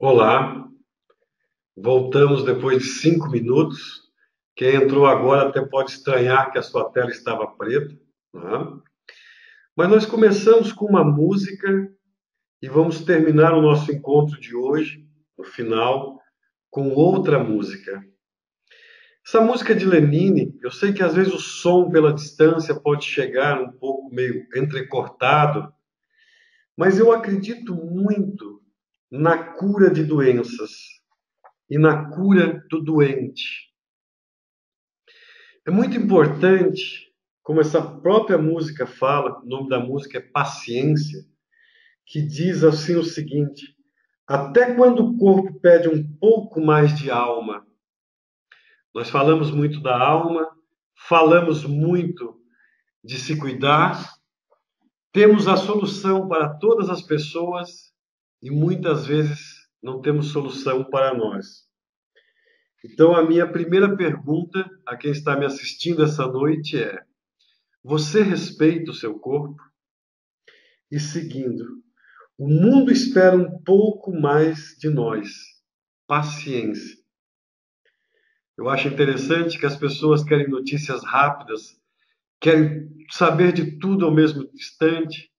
Olá, voltamos depois de 5 minutos. Quem entrou agora até pode estranhar que a sua tela estava preta, né? Mas nós começamos com uma música e vamos terminar o nosso encontro de hoje, no final, com outra música. Essa música de Lenine, eu sei que às vezes o som pela distância pode chegar um pouco meio entrecortado, mas eu acredito muito na cura de doenças e na cura do doente. É muito importante, como essa própria música fala, o nome da música é Paciência, que diz assim o seguinte: até quando o corpo pede um pouco mais de alma. Nós falamos muito da alma, falamos muito de se cuidar, temos a solução para todas as pessoas e muitas vezes não temos solução para nós. Então, a minha primeira pergunta a quem está me assistindo essa noite é: você respeita o seu corpo? E seguindo, o mundo espera um pouco mais de nós. Paciência. Eu acho interessante que as pessoas querem notícias rápidas, querem saber de tudo ao mesmo instante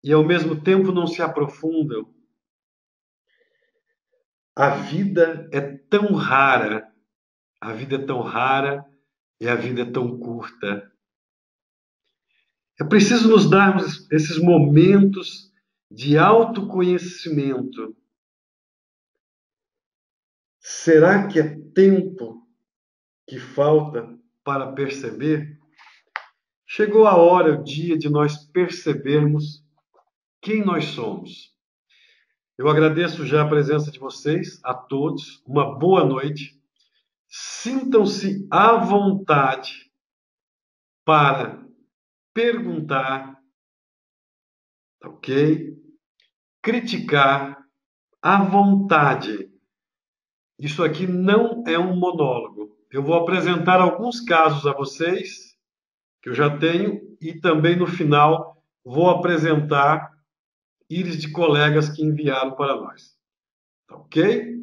e ao mesmo tempo não se aprofundam. A vida é tão rara, a vida é tão rara e a vida é tão curta. É preciso nos darmos esses momentos de autoconhecimento. Será que é tempo que falta para perceber? Chegou a hora, o dia de nós percebermos quem nós somos. Eu agradeço já a presença de vocês, a todos. Uma boa noite. Sintam-se à vontade para perguntar, ok? Criticar à vontade. Isso aqui não é um monólogo. Eu vou apresentar alguns casos a vocês que eu já tenho e também no final vou apresentar íris de colegas que enviaram para nós. Tá ok?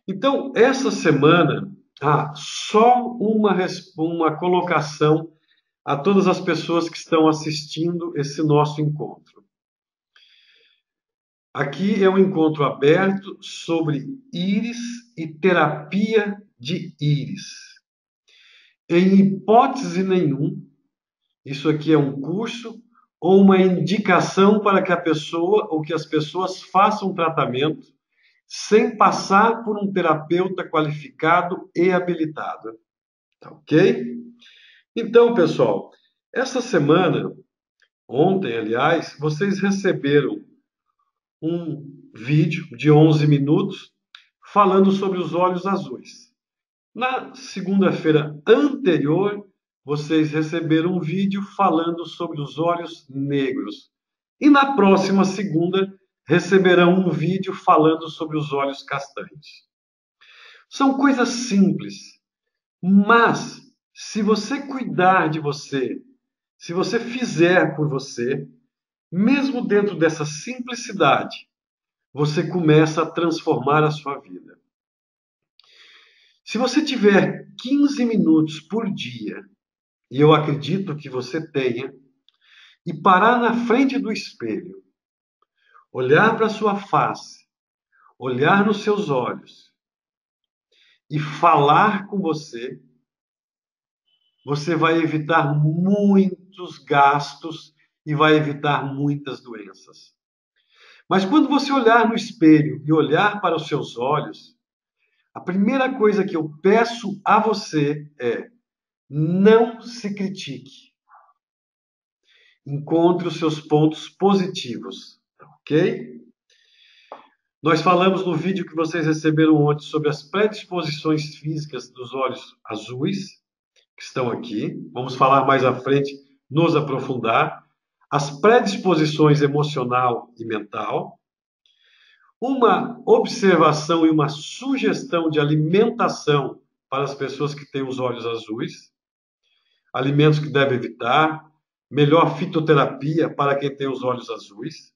Então, essa semana, só uma colocação a todas as pessoas que estão assistindo esse nosso encontro. Aqui é um encontro aberto sobre íris e terapia de íris. Em hipótese nenhuma, isso aqui é um curso ou uma indicação para que a pessoa ou que as pessoas façam tratamento sem passar por um terapeuta qualificado e habilitado. Tá ok? Então, pessoal, essa semana, ontem, aliás, vocês receberam um vídeo de 11 minutos falando sobre os olhos azuis. Na segunda-feira anterior, vocês receberam um vídeo falando sobre os olhos negros. E na próxima segunda, receberão um vídeo falando sobre os olhos castanhos. São coisas simples, mas se você cuidar de você, se você fizer por você, mesmo dentro dessa simplicidade, você começa a transformar a sua vida. Se você tiver 15 minutos por dia, e eu acredito que você tenha, e parar na frente do espelho, olhar para a sua face, olhar nos seus olhos e falar com você, você vai evitar muitos gastos e vai evitar muitas doenças. Mas quando você olhar no espelho e olhar para os seus olhos, a primeira coisa que eu peço a você é: não se critique. Encontre os seus pontos positivos, ok? Nós falamos no vídeo que vocês receberam ontem sobre as predisposições físicas dos olhos azuis, que estão aqui. Vamos falar mais à frente, nos aprofundar. As predisposições emocional e mental. Uma observação e uma sugestão de alimentação para as pessoas que têm os olhos azuis. Alimentos que devem evitar. Melhor fitoterapia para quem tem os olhos azuis.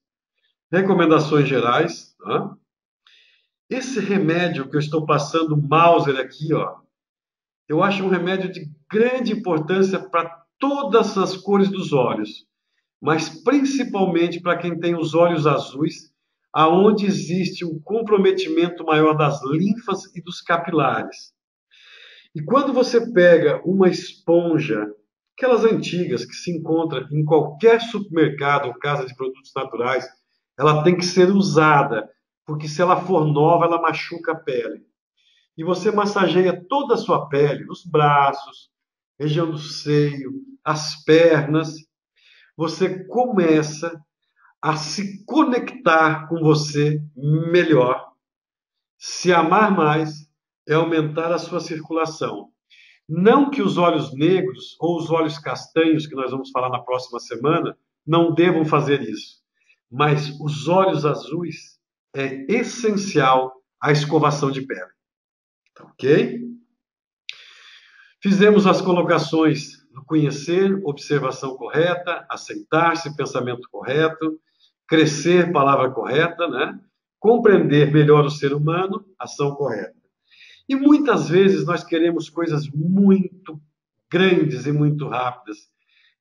Recomendações gerais. Né? Esse remédio que eu estou passando, o Mauser aqui, ó, eu acho um remédio de grande importância para todas as cores dos olhos, mas principalmente para quem tem os olhos azuis, aonde existe um comprometimento maior das linfas e dos capilares. E quando você pega uma esponja, aquelas antigas que se encontra em qualquer supermercado ou casa de produtos naturais, ela tem que ser usada, porque se ela for nova, ela machuca a pele. E você massageia toda a sua pele, os braços, região do seio, as pernas. Você começa a se conectar com você melhor. Se amar mais é aumentar a sua circulação. Não que os olhos negros ou os olhos castanhos, que nós vamos falar na próxima semana, não devam fazer isso. Mas os olhos azuis é essencial à escovação de pele. Tá ok? Fizemos as colocações do conhecer, observação correta, aceitar-se, pensamento correto, crescer, palavra correta, né? Compreender melhor o ser humano, ação correta. E muitas vezes nós queremos coisas muito grandes e muito rápidas.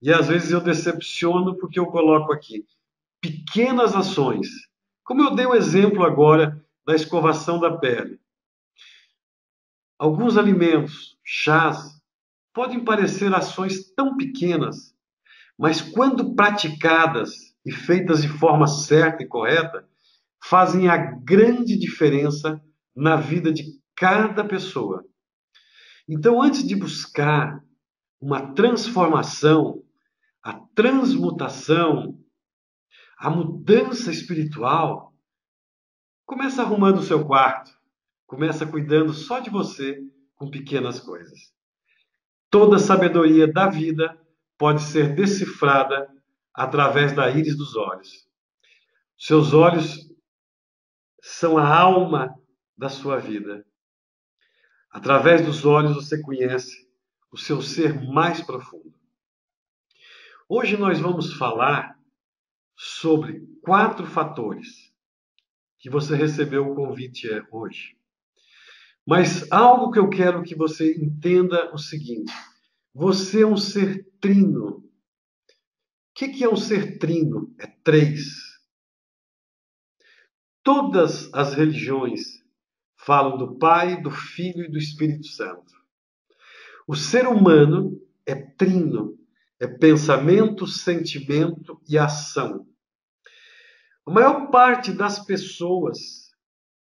E às vezes eu decepciono porque eu coloco aqui pequenas ações. Como eu dei o exemplo agora da escovação da pele. Alguns alimentos, chás, podem parecer ações tão pequenas, mas quando praticadas e feitas de forma certa e correta, fazem a grande diferença na vida de cada pessoa. Então, antes de buscar uma transformação, a transmutação, a mudança espiritual, começa arrumando o seu quarto, começa cuidando só de você com pequenas coisas. Toda a sabedoria da vida pode ser decifrada através da íris dos olhos. Seus olhos são a alma da sua vida. Através dos olhos você conhece o seu ser mais profundo. Hoje nós vamos falar sobre 4 fatores que você recebeu o convite hoje. Mas algo que eu quero que você entenda o seguinte: você é um ser trino. O que é um ser trino? É 3. Todas as religiões falam do Pai, do Filho e do Espírito Santo. O ser humano é trino, é pensamento, sentimento e ação. A maior parte das pessoas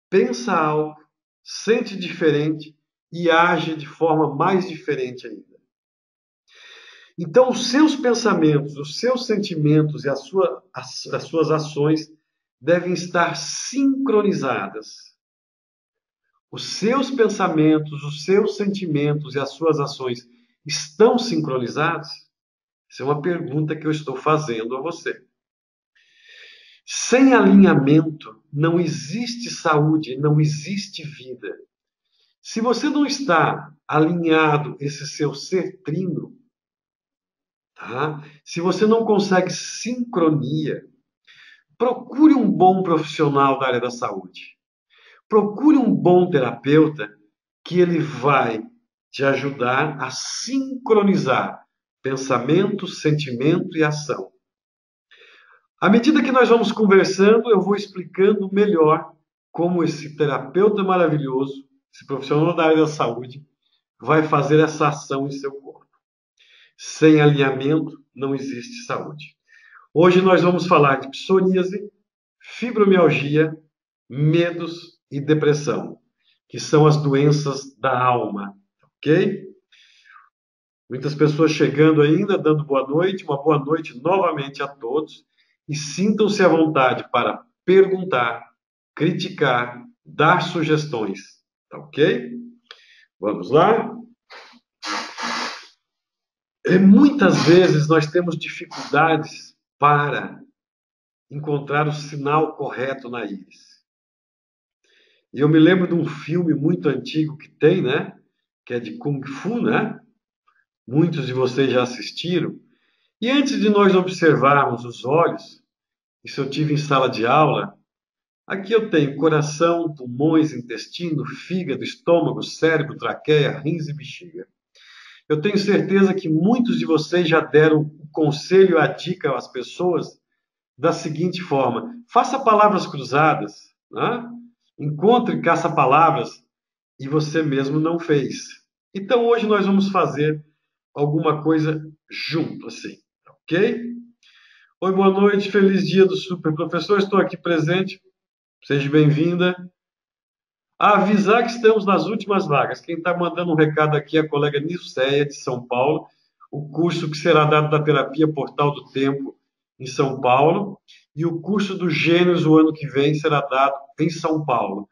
pensa algo, sente diferente e age de forma mais diferente ainda. Então, os seus pensamentos, os seus sentimentos e as suas ações devem estar sincronizadas. Os seus pensamentos, os seus sentimentos e as suas ações estão sincronizados? Essa é uma pergunta que eu estou fazendo a você. Sem alinhamento, não existe saúde, não existe vida. Se você não está alinhado, esse seu ser trino, tá? Se você não consegue sincronia, procure um bom profissional da área da saúde. Procure um bom terapeuta que ele vai te ajudar a sincronizar pensamento, sentimento e ação. À medida que nós vamos conversando, eu vou explicando melhor como esse terapeuta maravilhoso, esse profissional da área da saúde, vai fazer essa ação em seu corpo. Sem alinhamento, não existe saúde. Hoje nós vamos falar de psoríase, fibromialgia, medos e depressão, que são as doenças da alma, ok? Muitas pessoas chegando ainda, dando boa noite, uma boa noite novamente a todos, e sintam-se à vontade para perguntar, criticar, dar sugestões, tá ok? Vamos lá? Muitas vezes nós temos dificuldades para encontrar o sinal correto na íris. E eu me lembro de um filme muito antigo que tem, né? Que é de Kung Fu, né? Muitos de vocês já assistiram. E antes de nós observarmos os olhos, isso eu tive em sala de aula, Aqui eu tenho coração, pulmões, intestino, fígado, estômago, cérebro, traqueia, rins e bexiga. Eu tenho certeza que muitos de vocês já deram o conselho, a dica às pessoas da seguinte forma: faça palavras cruzadas, né? Encontre caça-palavras e você mesmo não fez. Então hoje nós vamos fazer alguma coisa junto, assim, ok? Oi, boa noite, feliz dia do super professor, estou aqui presente, seja bem-vinda. A avisar que estamos nas últimas vagas. Quem está mandando um recado aqui é a colega Nilceia, de São Paulo, o curso que será dado da terapia Portal do Tempo em São Paulo, e o curso do Gênios o ano que vem será dado em São Paulo.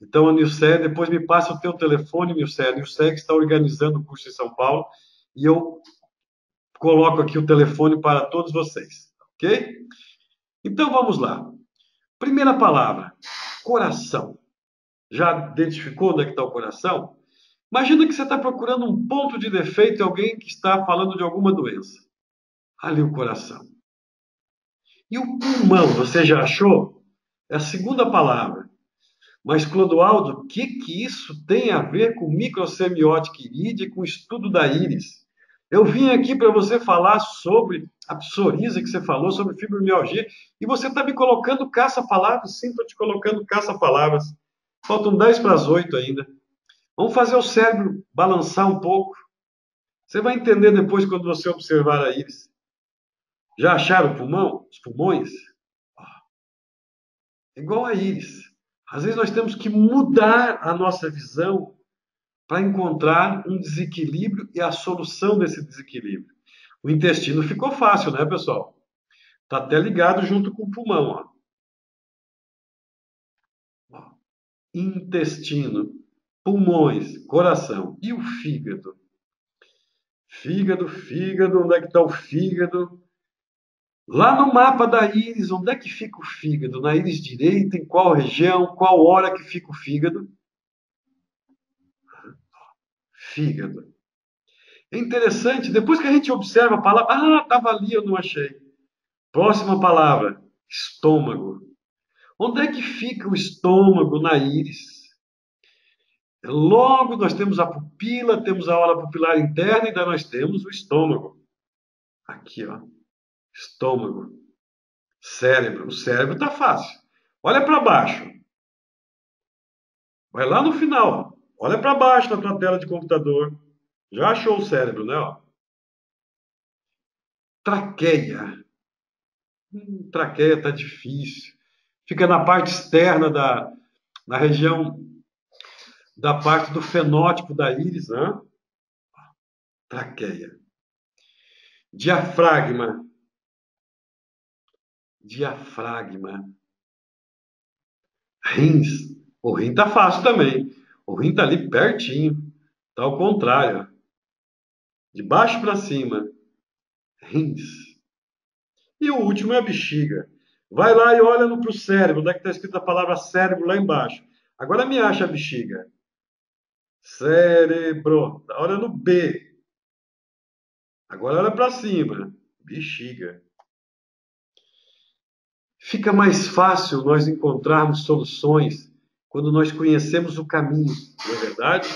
Então, a Nilceia, depois me passa o teu telefone, Nilceia. A Nilceia que está organizando o curso em São Paulo, e eu coloco aqui o telefone para todos vocês, ok? Então, vamos lá. Primeira palavra, coração. Já identificou onde é que está o coração? Imagina que você está procurando um ponto de defeito em alguém que está falando de alguma doença. Ali o coração. E o pulmão, você já achou? É a segunda palavra. Mas, Clodoaldo, o que isso tem a ver com microsemiótica irídea e com o estudo da íris? Eu vim aqui para você falar sobre a psoríase que você falou, sobre fibromialgia, e você está me colocando caça-palavras? Sim, estou te colocando caça-palavras. Faltam 10 para as 8 ainda. Vamos fazer o cérebro balançar um pouco. Você vai entender depois quando você observar a íris. Já acharam o pulmão? Os pulmões? É igual a íris. Às vezes nós temos que mudar a nossa visão para encontrar um desequilíbrio e a solução desse desequilíbrio. O intestino ficou fácil, né, pessoal? Está até ligado junto com o pulmão. Ó. Intestino, pulmões, coração e o fígado. Fígado, fígado, onde é que está o fígado? Lá no mapa da íris, onde é que fica o fígado? Na íris direita, em qual região, qual hora que fica o fígado? Fígado. É interessante, depois que a gente observa a palavra, estava ali, eu não achei. Próxima palavra, estômago. Onde é que fica o estômago na íris? Logo, nós temos a pupila, temos a aura pupilar interna e daí nós temos o estômago. Aqui, ó. Estômago. Cérebro. O cérebro está fácil. Olha para baixo. Vai lá no final. Olha para baixo na tua tela de computador. Já achou o cérebro, né? Ó. Traqueia. Traqueia está difícil. Fica na parte externa na região da parte do fenótipo da íris, né? Traqueia. Diafragma. Diafragma. Rins. O rim tá fácil também. O rim tá ali pertinho. Tá ao contrário. De baixo para cima. Rins. E o último é a bexiga. Vai lá e olha para o cérebro. Onde é que está escrita a palavra cérebro lá embaixo? Agora me acha a bexiga. Cérebro. Olha no B. Agora olha para cima. Bexiga. Fica mais fácil nós encontrarmos soluções quando nós conhecemos o caminho, não é verdade?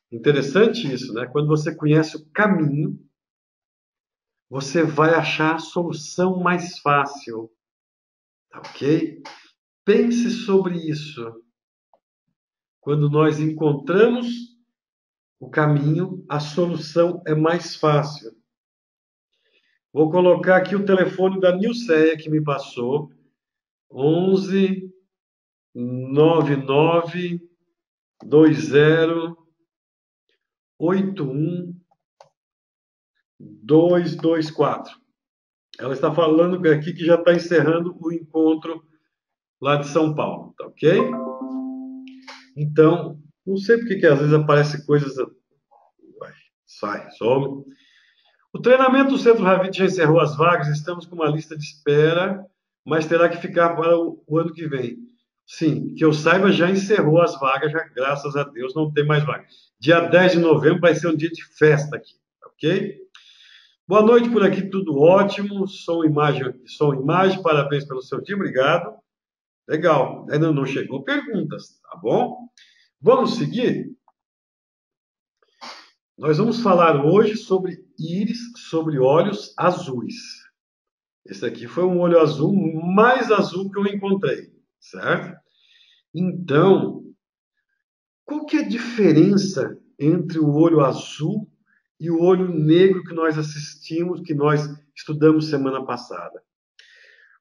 Interessante isso, né? Quando você conhece o caminho, você vai achar a solução mais fácil, tá ok? Pense sobre isso. Quando nós encontramos o caminho, a solução é mais fácil. Vou colocar aqui o telefone da Nilceia que me passou. 11 99 20 81224. Ela está falando aqui que já está encerrando o encontro lá de São Paulo, tá ok? Então, não sei porque que às vezes aparecem coisas. Vai, sai, some. O treinamento do Centro Ravit já encerrou as vagas, estamos com uma lista de espera, mas terá que ficar para o ano que vem. Sim, que eu saiba, já encerrou as vagas, já, graças a Deus, não tem mais vagas. Dia 10 de novembro vai ser um dia de festa aqui, ok? Boa noite por aqui, tudo ótimo. Som, imagem, parabéns pelo seu dia, obrigado. Legal. Ainda não chegou perguntas, tá bom? Vamos seguir? Nós vamos falar hoje sobre íris, sobre olhos azuis. Esse aqui foi um olho azul mais azul que eu encontrei, certo? Então, qual que é a diferença entre o olho azul e o olho negro que nós assistimos, que nós estudamos semana passada?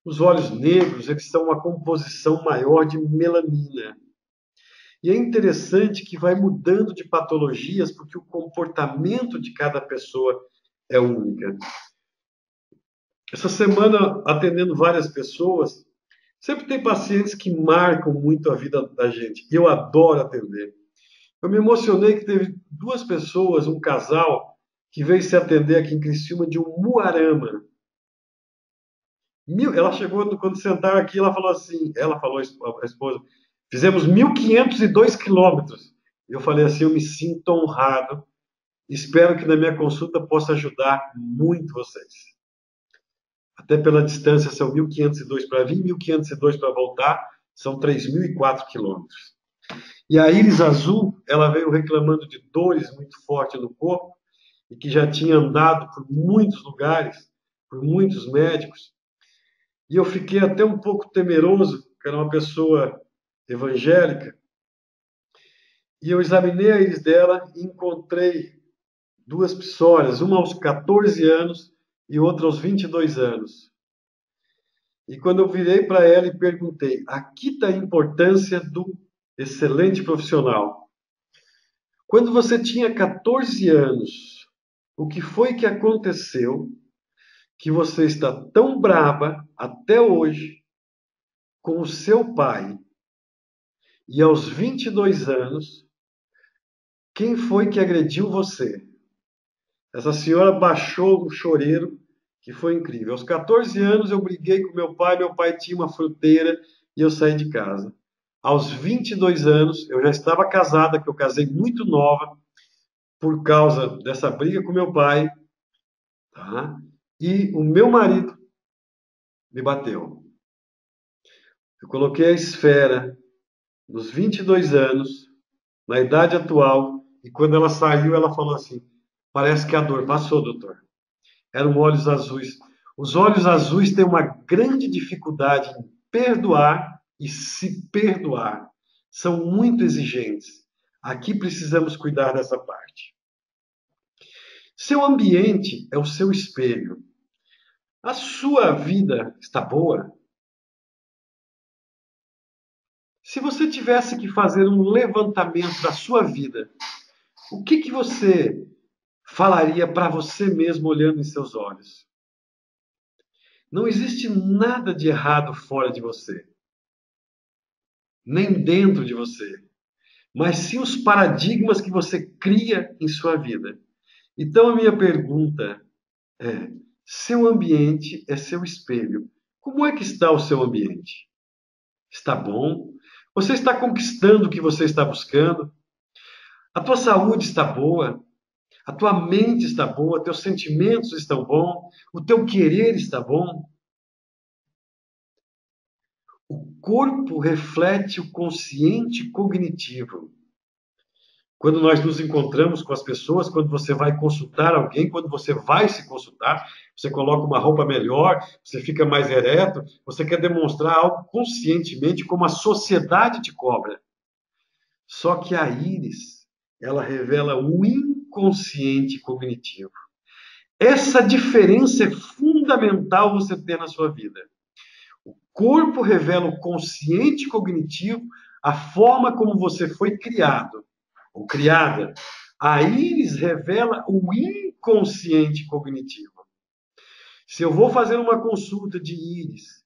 Os olhos negros, eles são uma composição maior de melanina. E é interessante que vai mudando de patologias, porque o comportamento de cada pessoa é única. Essa semana, atendendo várias pessoas, sempre tem pacientes que marcam muito a vida da gente. E eu adoro atender. Eu me emocionei que teve duas pessoas, um casal, que veio se atender aqui em Criciúma de um Muarama. Ela chegou, quando sentaram aqui, ela falou assim, ela falou, a esposa, fizemos 1.502 quilômetros. Eu falei assim, eu me sinto honrado, espero que na minha consulta possa ajudar muito vocês. Até pela distância, são 1.502 para vir, 1.502 para voltar, são 3.004 quilômetros. E a íris azul, ela veio reclamando de dores muito fortes no corpo, e que já tinha andado por muitos lugares, por muitos médicos, e eu fiquei até um pouco temeroso, porque era uma pessoa evangélica, e eu examinei a íris dela e encontrei duas psórias, uma aos 14 anos e outra aos 22 anos. E quando eu virei para ela e perguntei, aqui está a importância do excelente profissional. Quando você tinha 14 anos, o que foi que aconteceu que você está tão brava até hoje com o seu pai? E aos 22 anos, quem foi que agrediu você? Essa senhora baixou o choreiro, que foi incrível. Aos 14 anos eu briguei com meu pai tinha uma fruteira e eu saí de casa. Aos 22 anos, eu já estava casada, que eu casei muito nova, por causa dessa briga com meu pai, tá? E o meu marido me bateu. Eu coloquei a esfera nos 22 anos, na idade atual, e quando ela saiu, ela falou assim: parece que a dor passou, doutor. Eram olhos azuis. Os olhos azuis têm uma grande dificuldade em perdoar e se perdoar. São muito exigentes. Aqui precisamos cuidar dessa parte. Seu ambiente é o seu espelho. A sua vida está boa? Se você tivesse que fazer um levantamento da sua vida, o que você falaria para você mesmo olhando em seus olhos? Não existe nada de errado fora de você, nem dentro de você, mas sim os paradigmas que você cria em sua vida. Então a minha pergunta é: seu ambiente é seu espelho. Como é que está o seu ambiente? Está bom? Você está conquistando o que você está buscando? A tua saúde está boa? A tua mente está boa? Teus sentimentos estão bons? O teu querer está bom? O corpo reflete o consciente cognitivo. Quando nós nos encontramos com as pessoas, quando você vai consultar alguém, quando você vai se consultar, você coloca uma roupa melhor, você fica mais ereto, você quer demonstrar algo conscientemente, como a sociedade te cobra. Só que a íris, ela revela o inconsciente cognitivo. Essa diferença é fundamental você ter na sua vida. O corpo revela o consciente cognitivo, a forma como você foi criado ou criada. A íris revela o inconsciente cognitivo. Se eu vou fazer uma consulta de íris,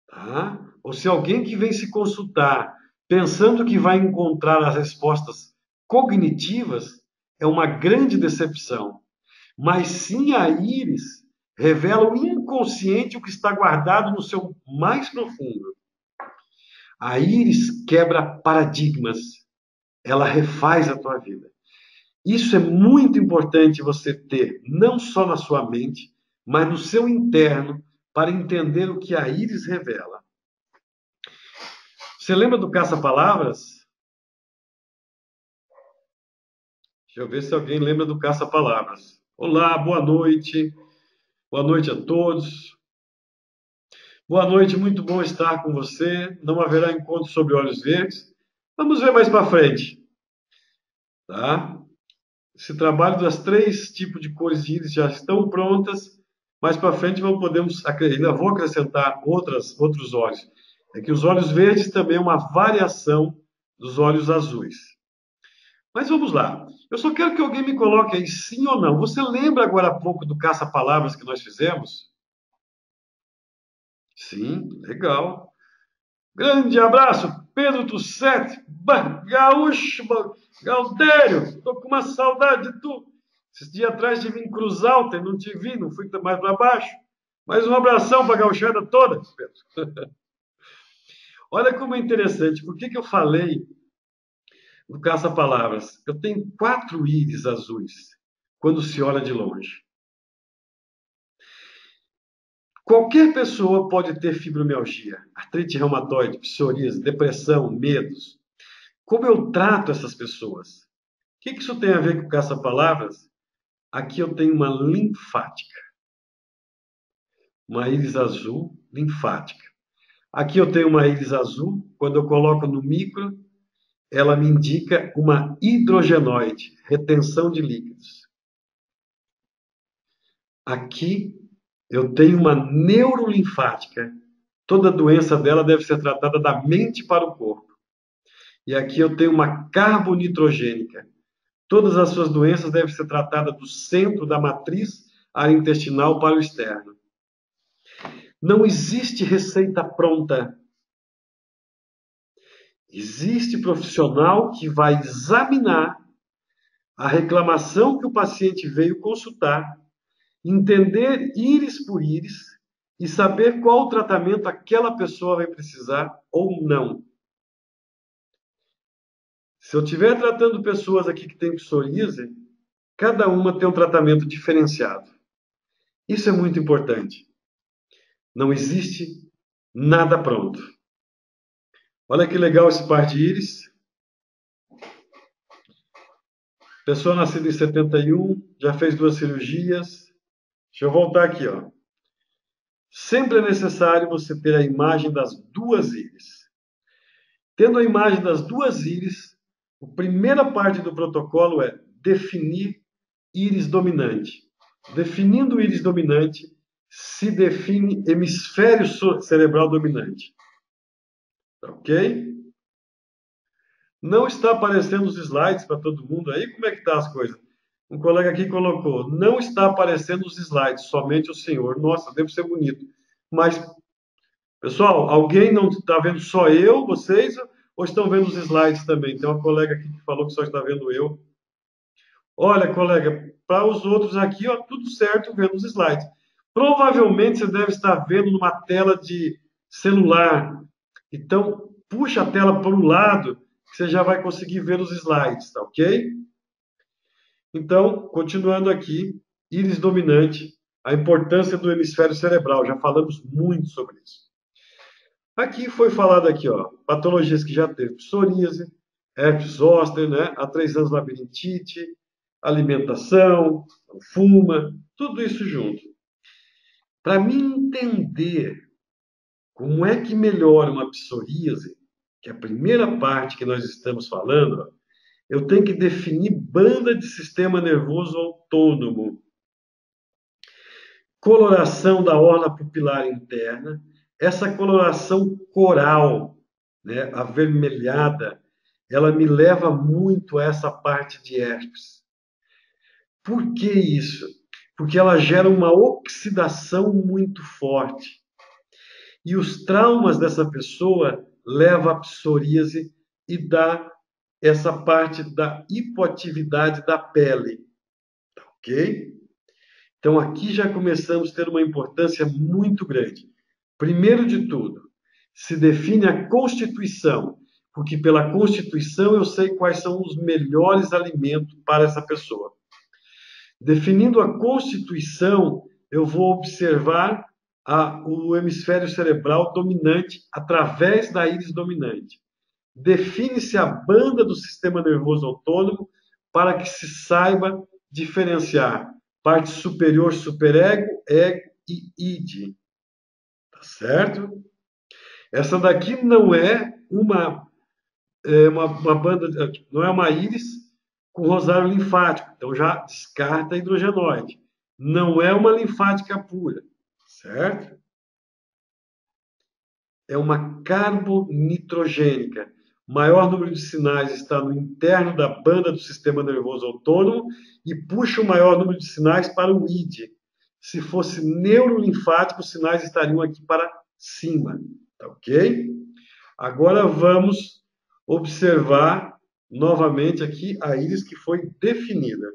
tá? Ou se alguém que vem se consultar pensando que vai encontrar as respostas cognitivas, é uma grande decepção. Mas sim a íris revela o inconsciente, o que está guardado no seu mais profundo. A íris quebra paradigmas, ela refaz a tua vida. Isso é muito importante você ter, não só na sua mente, mas no seu interno, para entender o que a íris revela. Você lembra do caça-palavras? Deixa eu ver se alguém lembra do caça-palavras. Olá, boa noite. Boa noite a todos. Boa noite, muito bom estar com você. Não haverá encontro sobre olhos verdes. Vamos ver mais para frente, tá? Esse trabalho das 3 tipos de cores de íris já estão prontas. Mais para frente ainda vou acrescentar outros olhos. É que os olhos verdes também é uma variação dos olhos azuis. Mas vamos lá. Eu só quero que alguém me coloque aí sim ou não. Você lembra agora há pouco do caça-palavras que nós fizemos? Sim, legal. Grande abraço, Pedro Tussetti, Gaúcho, Galdério. Estou com uma saudade de tu. Esses dias atrás tive em Cruz Alta e não te vi, não fui mais para baixo. Mais um abração para a gauchada toda, Pedro. Olha como é interessante. Por que eu falei do caça-palavras? Eu tenho 4 íris azuis quando se olha de longe. Qualquer pessoa pode ter fibromialgia, artrite reumatoide, psoríase, depressão, medos. Como eu trato essas pessoas? O que isso tem a ver com caça-palavras? Aqui eu tenho uma linfática, uma íris azul linfática. Aqui eu tenho uma íris azul, quando eu coloco no micro, ela me indica uma hidrogenoide, retenção de líquidos. Aqui eu tenho uma neurolinfática. Toda doença dela deve ser tratada da mente para o corpo. E aqui eu tenho uma carbonitrogênica. Todas as suas doenças devem ser tratadas do centro da matriz intestinal para o externo. Não existe receita pronta. Existe profissional que vai examinar a reclamação que o paciente veio consultar, entender íris por íris e saber qual tratamento aquela pessoa vai precisar ou não. Se eu estiver tratando pessoas aqui que têm psoríase, cada uma tem um tratamento diferenciado. Isso é muito importante. Não existe nada pronto. Olha que legal esse par de íris. Pessoa nascida em 71, já fez 2 cirurgias. Deixa eu voltar aqui, ó. Sempre é necessário você ter a imagem das 2 íris. Tendo a imagem das 2 íris, a primeira parte do protocolo é definir íris dominante. Definindo o íris dominante, se define hemisfério cerebral dominante. Ok? Não está aparecendo os slides para todo mundo aí? Como é que está as coisas? Um colega aqui colocou, não está aparecendo os slides, somente o senhor. Nossa, deve ser bonito. Mas, pessoal, alguém não está vendo só eu, vocês, ou estão vendo os slides também? Tem uma colega aqui que falou que só está vendo eu. Olha, colega, para os outros aqui, ó, tudo certo vendo os slides. Provavelmente você deve estar vendo numa tela de celular. Então, puxa a tela para o lado, que você já vai conseguir ver os slides, tá ok? Então, continuando aqui, íris dominante, a importância do hemisfério cerebral, já falamos muito sobre isso. Aqui foi falado aqui, ó, patologias que já teve, psoríase, herpes zoster, né? Há 3 anos labirintite, alimentação, fuma, tudo isso junto. Para mim entender como é que melhora uma psoríase, que é a primeira parte que nós estamos falando, eu tenho que definir banda de sistema nervoso autônomo, coloração da orla pupilar interna, essa coloração coral, né, avermelhada, ela me leva muito a essa parte de herpes. Por que isso? Porque ela gera uma oxidação muito forte. E os traumas dessa pessoa levam à psoríase e dá essa parte da hipoatividade da pele. Ok? Então aqui já começamos a ter uma importância muito grande. Primeiro de tudo, se define a constituição, porque pela constituição eu sei quais são os melhores alimentos para essa pessoa. Definindo a constituição, eu vou observar o hemisfério cerebral dominante através da íris dominante. Define-se a banda do sistema nervoso autônomo para que se saiba diferenciar parte superior, superego, ego e id. Tá certo? Essa daqui não é uma banda, não é uma íris com rosário linfático, então já descarta a hidrogenoide. Não é uma linfática pura, certo? É uma carbonitrogênica. Maior número de sinais está no interno da banda do sistema nervoso autônomo e puxa o maior número de sinais para o id. Se fosse neurolinfático, os sinais estariam aqui para cima, tá ok? Agora vamos observar novamente aqui a íris que foi definida.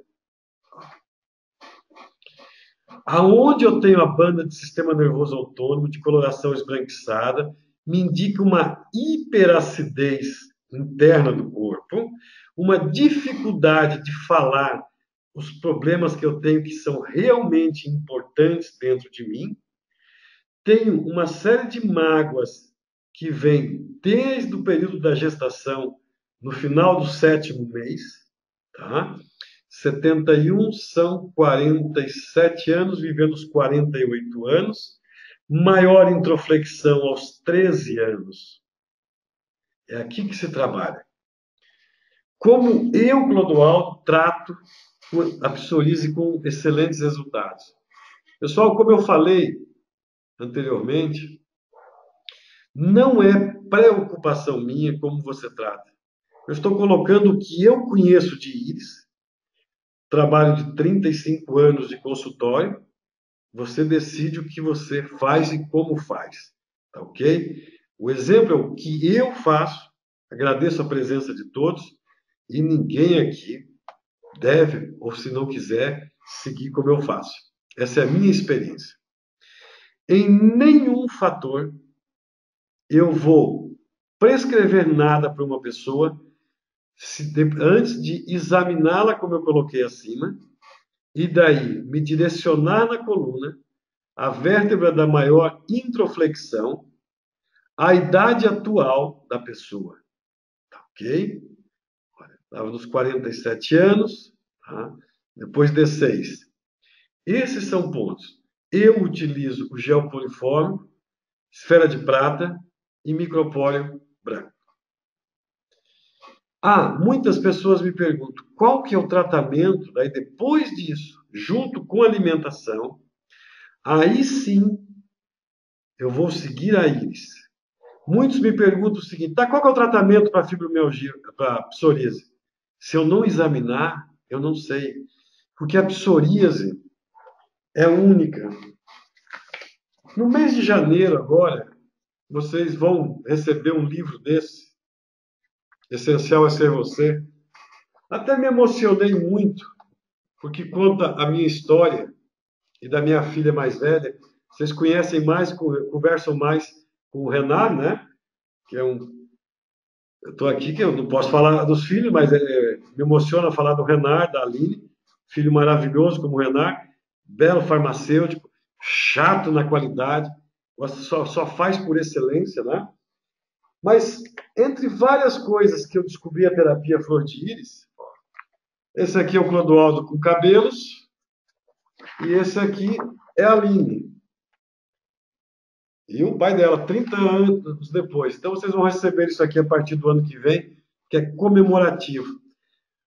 Aonde eu tenho a banda de sistema nervoso autônomo de coloração esbranquiçada, me indica uma hiperacidez interna do corpo, uma dificuldade de falar os problemas que eu tenho que são realmente importantes dentro de mim. Tenho uma série de mágoas que vêm desde o período da gestação, no final do 7º mês, tá? 71 são 47 anos, vivendo os 48 anos, maior introflexão aos 13 anos. É aqui que se trabalha. Como eu, Clodoaldo, trato a psoríase com excelentes resultados. Pessoal, como eu falei anteriormente, não é preocupação minha como você trata. Eu estou colocando o que eu conheço de íris, trabalho de 35 anos de consultório, você decide o que você faz e como faz, tá ok? O exemplo é o que eu faço, agradeço a presença de todos, e ninguém aqui deve, ou se não quiser, seguir como eu faço. Essa é a minha experiência. Em nenhum fator eu vou prescrever nada para uma pessoa antes de examiná-la, como eu coloquei acima, e daí me direcionar na coluna, a vértebra da maior introflexão, a idade atual da pessoa. Tá ok? Estava nos 47 anos, tá? Depois D6. Esses são pontos. Eu utilizo o gel poliforme, esfera de prata e micropólio branco. Muitas pessoas me perguntam qual que é o tratamento, daí depois disso, junto com a alimentação, aí sim eu vou seguir a íris. Muitos me perguntam o seguinte, qual que é o tratamento para fibromialgia, para psoríase? Se eu não examinar, eu não sei. Porque a psoríase é única. No mês de janeiro agora, vocês vão receber um livro desse, Essencial é Ser Você. Até me emocionei muito, porque conta a minha história e da minha filha mais velha. Vocês conhecem mais, conversam mais com o Renan, né? Que é eu estou aqui que eu não posso falar dos filhos, mas me emociona falar do Renan, da Aline, filho maravilhoso como o Renan, belo farmacêutico, chato na qualidade, só faz por excelência, né? Mas entre várias coisas que eu descobri a terapia flor de íris, esse aqui é o Clodoaldo com cabelos e esse aqui é a Aline. E o pai dela, 30 anos depois. Então vocês vão receber isso aqui a partir do ano que vem, que é comemorativo.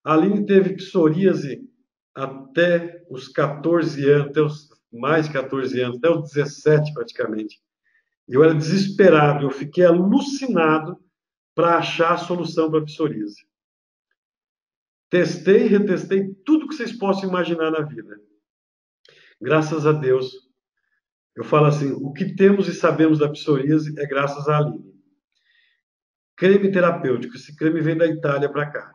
A Aline teve psoríase até os 14 anos, até os mais de 14 anos, até os 17 praticamente. Eu era desesperado, eu fiquei alucinado para achar a solução para a psoríase. Testei e retestei tudo que vocês possam imaginar na vida. Graças a Deus, eu falo assim, o que temos e sabemos da psoríase é graças a Aline. Creme terapêutico, esse creme vem da Itália para cá.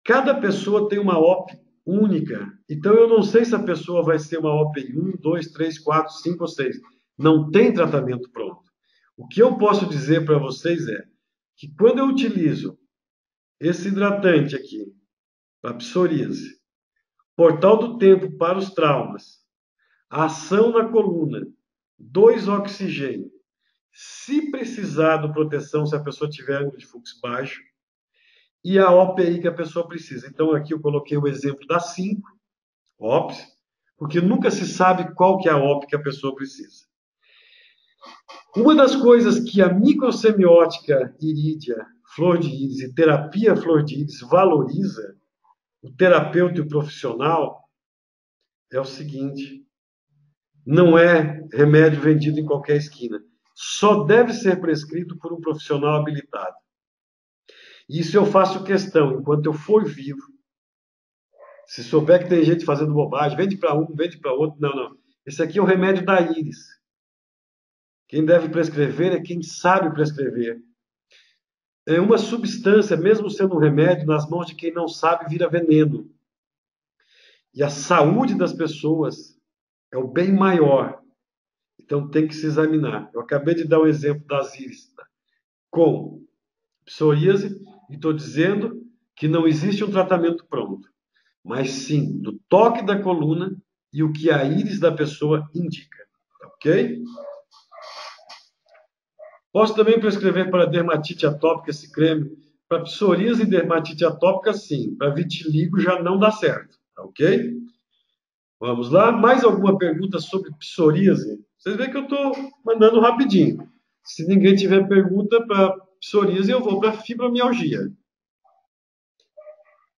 Cada pessoa tem uma OP única, então eu não sei se a pessoa vai ser uma OP 1, 2, 3, 4, 5 ou 6. Não tem tratamento pronto. O que eu posso dizer para vocês é que quando eu utilizo esse hidratante aqui, para psoríase, portal do tempo para os traumas, a ação na coluna, 2 oxigênio. Se precisar de proteção, se a pessoa tiver ângulo de fluxo baixo, e a OPI que a pessoa precisa. Então, aqui eu coloquei o exemplo da 5, OPS, porque nunca se sabe qual que é a OP que a pessoa precisa. Uma das coisas que a microsemiótica irídea, flor de íris e terapia flor de íris valoriza, o terapeuta e o profissional, é o seguinte: não é remédio vendido em qualquer esquina. Só deve ser prescrito por um profissional habilitado. Isso eu faço questão, enquanto eu for vivo. Se souber que tem gente fazendo bobagem, vende para um, vende para outro. Não, não. Esse aqui é o remédio da íris. Quem deve prescrever é quem sabe prescrever. É uma substância, mesmo sendo um remédio, nas mãos de quem não sabe, vira veneno. E a saúde das pessoas é o bem maior. Então tem que se examinar. Eu acabei de dar um exemplo das íris, tá? Com psoríase, e estou dizendo que não existe um tratamento pronto, mas sim do toque da coluna e o que a íris da pessoa indica. Ok? Posso também prescrever para dermatite atópica esse creme. Para psoríase e dermatite atópica, sim. Para vitiligo já não dá certo. Tá ok? Vamos lá. Mais alguma pergunta sobre psoríase? Vocês veem que eu estou mandando rapidinho. Se ninguém tiver pergunta para psoríase, eu vou para fibromialgia.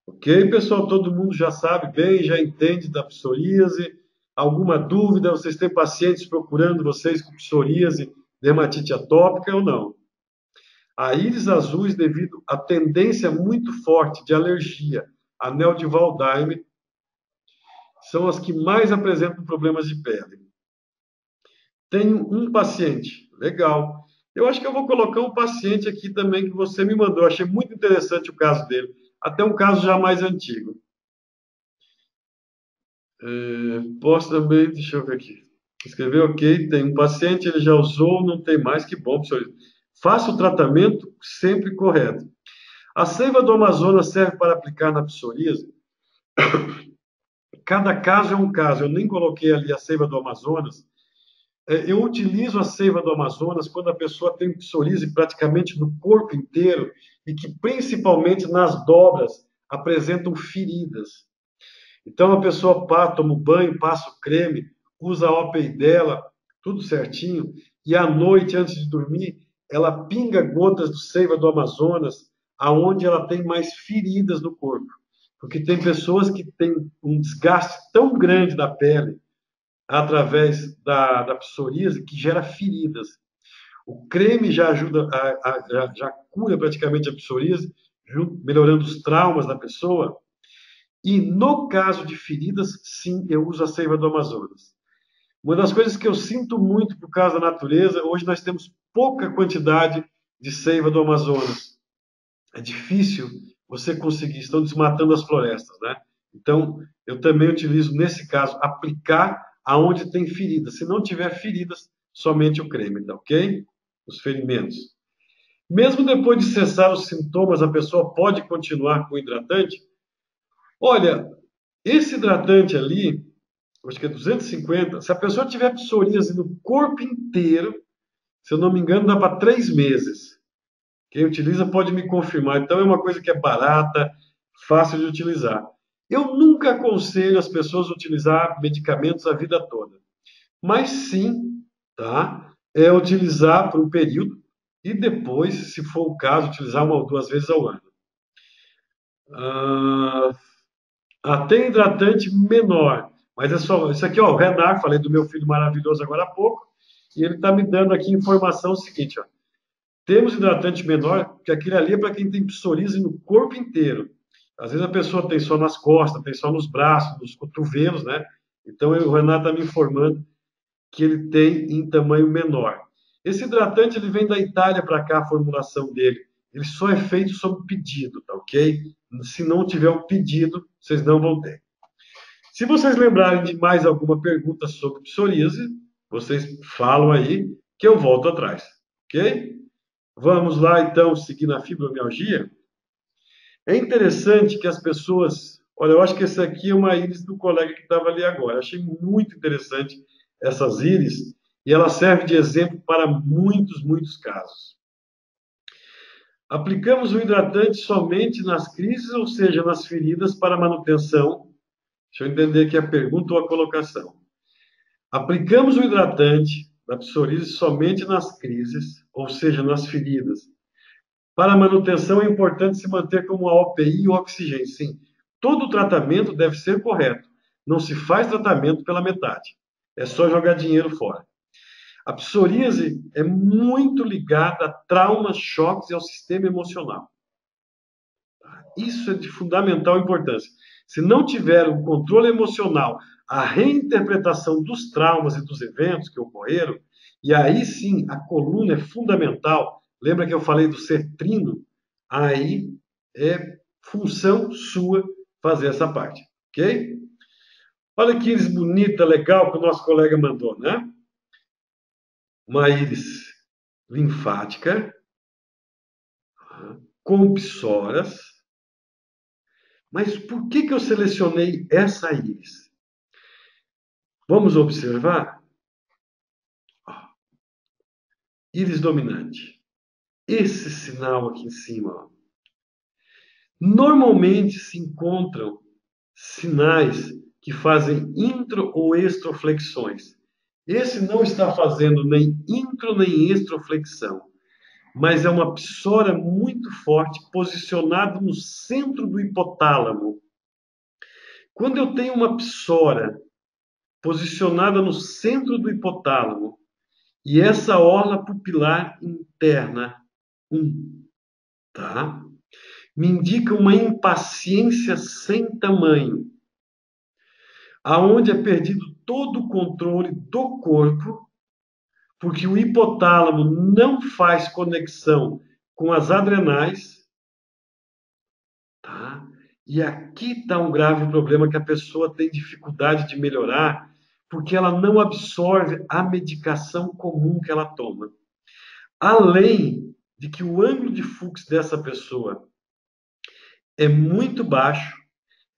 Ok, pessoal? Todo mundo já sabe bem, já entende da psoríase. Alguma dúvida? Vocês têm pacientes procurando vocês com psoríase, dermatite atópica ou não? A íris azuis, devido à tendência muito forte de alergia, anel de Waldheim, são as que mais apresentam problemas de pele. Tenho um paciente, legal. Eu acho que eu vou colocar um paciente aqui também que você me mandou. Achei muito interessante o caso dele. Até um caso já mais antigo. Posso também, deixa eu ver aqui. Escreveu, ok, tem um paciente, ele já usou, não tem mais, que bom, professor. Faça o tratamento sempre correto. A seiva do Amazonas serve para aplicar na psoríase? Cada caso é um caso. Eu nem coloquei ali a seiva do Amazonas. Eu utilizo a seiva do Amazonas quando a pessoa tem psoríase praticamente no corpo inteiro e que principalmente nas dobras apresentam feridas. Então a pessoa toma o banho, passa o creme, usa a OPI dela, tudo certinho, e à noite, antes de dormir, ela pinga gotas do seiva do Amazonas, aonde ela tem mais feridas no corpo. Porque tem pessoas que têm um desgaste tão grande da pele através da psoríase que gera feridas. O creme já ajuda, já cura praticamente a psoríase, melhorando os traumas da pessoa. E no caso de feridas, sim, eu uso a seiva do Amazonas. Uma das coisas que eu sinto muito por causa da natureza, hoje nós temos pouca quantidade de seiva do Amazonas. É difícil você conseguir, estão desmatando as florestas, né? Então, eu também utilizo, nesse caso, aplicar aonde tem feridas. Se não tiver feridas, somente o creme, tá ok? Os ferimentos. Mesmo depois de cessar os sintomas, a pessoa pode continuar com o hidratante? Olha, esse hidratante ali, acho que é 250, se a pessoa tiver psoríase no corpo inteiro, se eu não me engano, dá para 3 meses. Quem utiliza pode me confirmar. Então é uma coisa que é barata, fácil de utilizar. Eu nunca aconselho as pessoas a utilizar medicamentos a vida toda. Mas sim, tá? É utilizar por um período e depois, se for o caso, utilizar 1 ou 2 vezes ao ano. Ah, até hidratante menor. Mas é só. Isso aqui, ó, o Renar, falei do meu filho maravilhoso agora há pouco, e ele está me dando aqui informação seguinte, ó. Temos hidratante menor, que aquele ali é para quem tem psoríase no corpo inteiro. Às vezes a pessoa tem só nas costas, tem só nos braços, nos cotovelos, né? Então o Renato está me informando que ele tem em tamanho menor. Esse hidratante ele vem da Itália para cá, a formulação dele. Ele só é feito sob pedido, tá ok? Se não tiver o pedido, vocês não vão ter. Se vocês lembrarem de mais alguma pergunta sobre psoríase, vocês falam aí que eu volto atrás, ok? Vamos lá, então, seguir na fibromialgia. É interessante que as pessoas. Olha, eu acho que essa aqui é uma íris do colega que estava ali agora. Achei muito interessante essas íris. e ela serve de exemplo para muitos, muitos casos. Aplicamos o hidratante somente nas crises, ou seja, nas feridas para manutenção. Deixa eu entender aqui a pergunta ou a colocação. Aplicamos o hidratante da psoríase somente nas crises, ou seja, nas feridas. Para a manutenção é importante se manter como a OPI e o oxigênio. Sim, todo tratamento deve ser correto. Não se faz tratamento pela metade. É só jogar dinheiro fora. A psoríase é muito ligada a traumas, choques e ao sistema emocional. Isso é de fundamental importância. Se não tiver o controle emocional, a reinterpretação dos traumas e dos eventos que ocorreram, e aí sim a coluna é fundamental. Lembra que eu falei do ser trino? Aí é função sua fazer essa parte, ok? Olha que íris bonita, legal que o nosso colega mandou, né? Uma íris linfática, com psoras. Mas por que eu selecionei essa íris? Vamos observar? Íris dominante. Esse sinal aqui em cima. Ó. Normalmente se encontram sinais que fazem intro ou extroflexões. Esse não está fazendo nem intro nem extroflexão, mas é uma psora muito forte posicionada no centro do hipotálamo. Quando eu tenho uma psora posicionada no centro do hipotálamo, e essa orla pupilar interna, tá? Me indica uma impaciência sem tamanho, aonde é perdido todo o controle do corpo, porque o hipotálamo não faz conexão com as adrenais, tá? E aqui está um grave problema que a pessoa tem dificuldade de melhorar, porque ela não absorve a medicação comum que ela toma. Além de que o ângulo de fluxo dessa pessoa é muito baixo,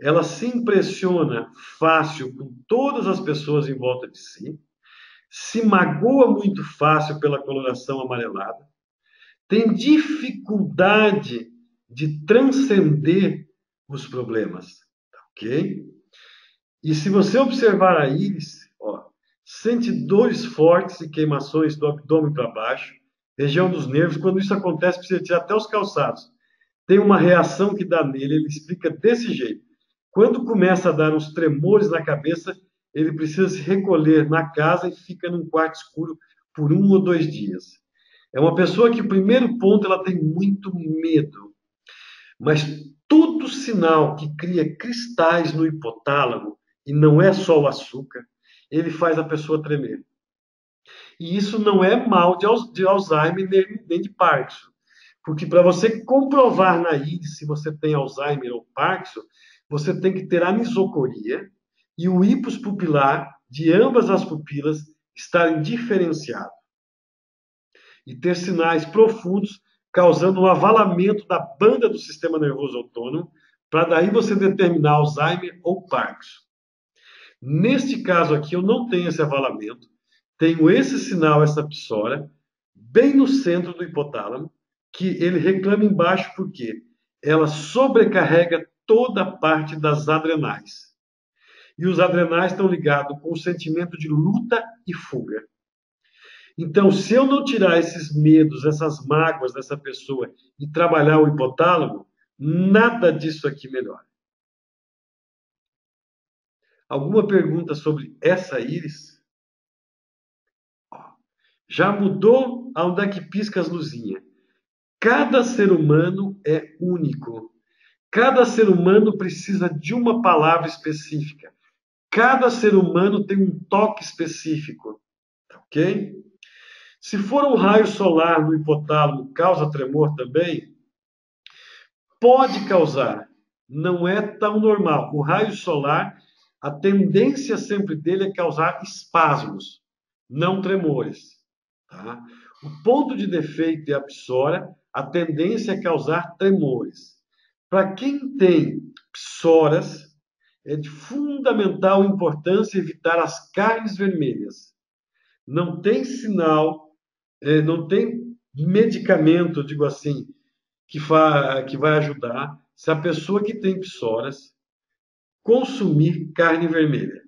ela se impressiona fácil com todas as pessoas em volta de si, se magoa muito fácil pela coloração amarelada, tem dificuldade de transcender os problemas, ok? E se você observar a íris, ó, sente dores fortes e queimações do abdômen para baixo, região dos nervos. Quando isso acontece, precisa tirar até os calçados. Tem uma reação que dá nele, ele explica desse jeito. Quando começa a dar uns tremores na cabeça, ele precisa se recolher na casa e fica num quarto escuro por 1 ou 2 dias. É uma pessoa que, o primeiro ponto, ela tem muito medo. Mas todo sinal que cria cristais no hipotálamo, e não é só o açúcar, ele faz a pessoa tremer. E isso não é mal de Alzheimer nem de Parkinson. Porque para você comprovar na íris se você tem Alzheimer ou Parkinson, você tem que ter anisocoria e o hipos pupilar de ambas as pupilas estarem diferenciados. E ter sinais profundos causando um avalamento da banda do sistema nervoso autônomo, para daí você determinar Alzheimer ou Parkinson. Neste caso aqui, eu não tenho esse avalamento, tenho esse sinal, essa psora, bem no centro do hipotálamo, que ele reclama embaixo porque ela sobrecarrega toda a parte das adrenais. E os adrenais estão ligados com o sentimento de luta e fuga. Então, se eu não tirar esses medos, essas mágoas dessa pessoa e trabalhar o hipotálamo, nada disso aqui melhora. Alguma pergunta sobre essa íris? Já mudou aonde é que pisca as luzinhas? Cada ser humano é único. Cada ser humano precisa de uma palavra específica. Cada ser humano tem um toque específico. Ok? Se for um raio solar no hipotálamo, causa tremor também? Pode causar. Não é tão normal. O raio solar, a tendência sempre dele é causar espasmos, não tremores. Tá? O ponto de defeito é a psora, a tendência é causar tremores. Para quem tem psoras, é de fundamental importância evitar as carnes vermelhas. não tem sinal, não tem medicamento, eu digo assim, que vai ajudar se a pessoa que tem psoras consumir carne vermelha.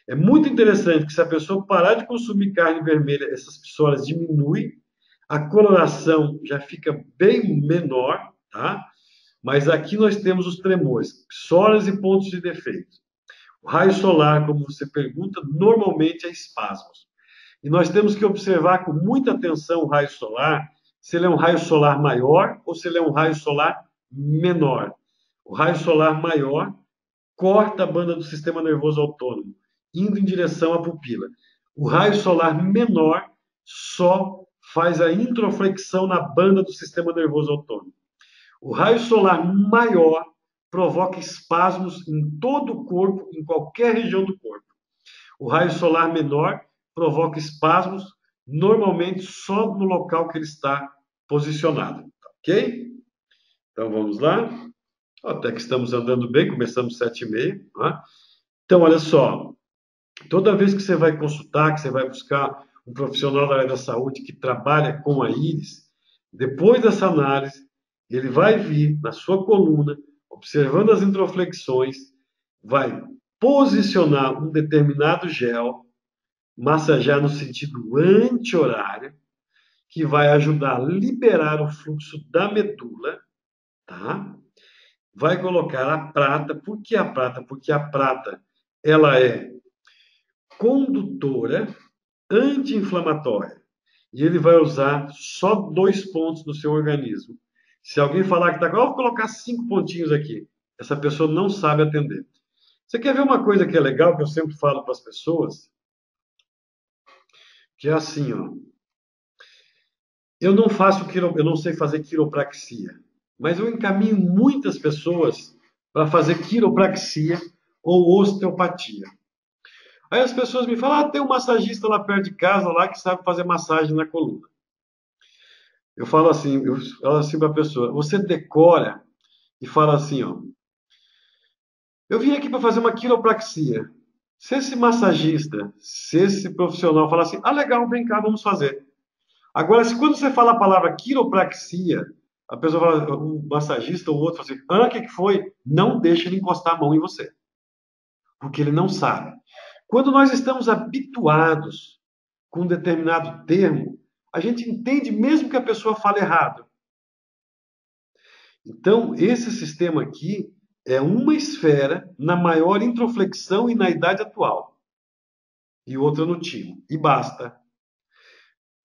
É muito interessante que se a pessoa parar de consumir carne vermelha, essas psoras diminuem, a coloração já fica bem menor, tá? Mas aqui nós temos os tremores, psoras e pontos de defeito. O raio solar, como você pergunta, normalmente é espasmos. E nós temos que observar com muita atenção o raio solar, se ele é um raio solar maior ou se ele é um raio solar menor. O raio solar maior corta a banda do sistema nervoso autônomo, indo em direção à pupila. O raio solar menor só faz a introflexão na banda do sistema nervoso autônomo. O raio solar maior provoca espasmos em todo o corpo, em qualquer região do corpo. O raio solar menor provoca espasmos, normalmente só no local que ele está posicionado. Ok? Então vamos lá. Até que estamos andando bem, começamos 7h30. Tá? Então, olha só. Toda vez que você vai consultar, que você vai buscar um profissional da área da saúde que trabalha com a íris, depois dessa análise, ele vai vir na sua coluna, observando as introflexões, vai posicionar um determinado gel, massagear no sentido anti-horário, que vai ajudar a liberar o fluxo da medula, tá? Vai colocar a prata. Por que a prata? Porque a prata, ela é condutora, anti-inflamatória. E ele vai usar só 2 pontos no seu organismo. Se alguém falar que está, vou colocar 5 pontinhos aqui. Essa pessoa não sabe atender. Você quer ver uma coisa que é legal, que eu sempre falo para as pessoas? Que é assim, ó. Eu não sei fazer quiropraxia, mas eu encaminho muitas pessoas para fazer quiropraxia ou osteopatia. Aí as pessoas me falam, tem um massagista lá perto de casa lá que sabe fazer massagem na coluna. Eu falo assim para a pessoa, você decora e fala assim, ó, eu vim aqui para fazer uma quiropraxia. Se esse massagista, se esse profissional falar assim, legal, vem cá, vamos fazer. Agora, se quando você fala a palavra quiropraxia, a pessoa fala, o massagista ou o outro fala assim, o que foi? Não deixa ele encostar a mão em você, porque ele não sabe. Quando nós estamos habituados com um determinado termo, a gente entende mesmo que a pessoa fale errado. Então, esse sistema aqui é uma esfera na maior introflexão e na idade atual, e outra no timo. E basta.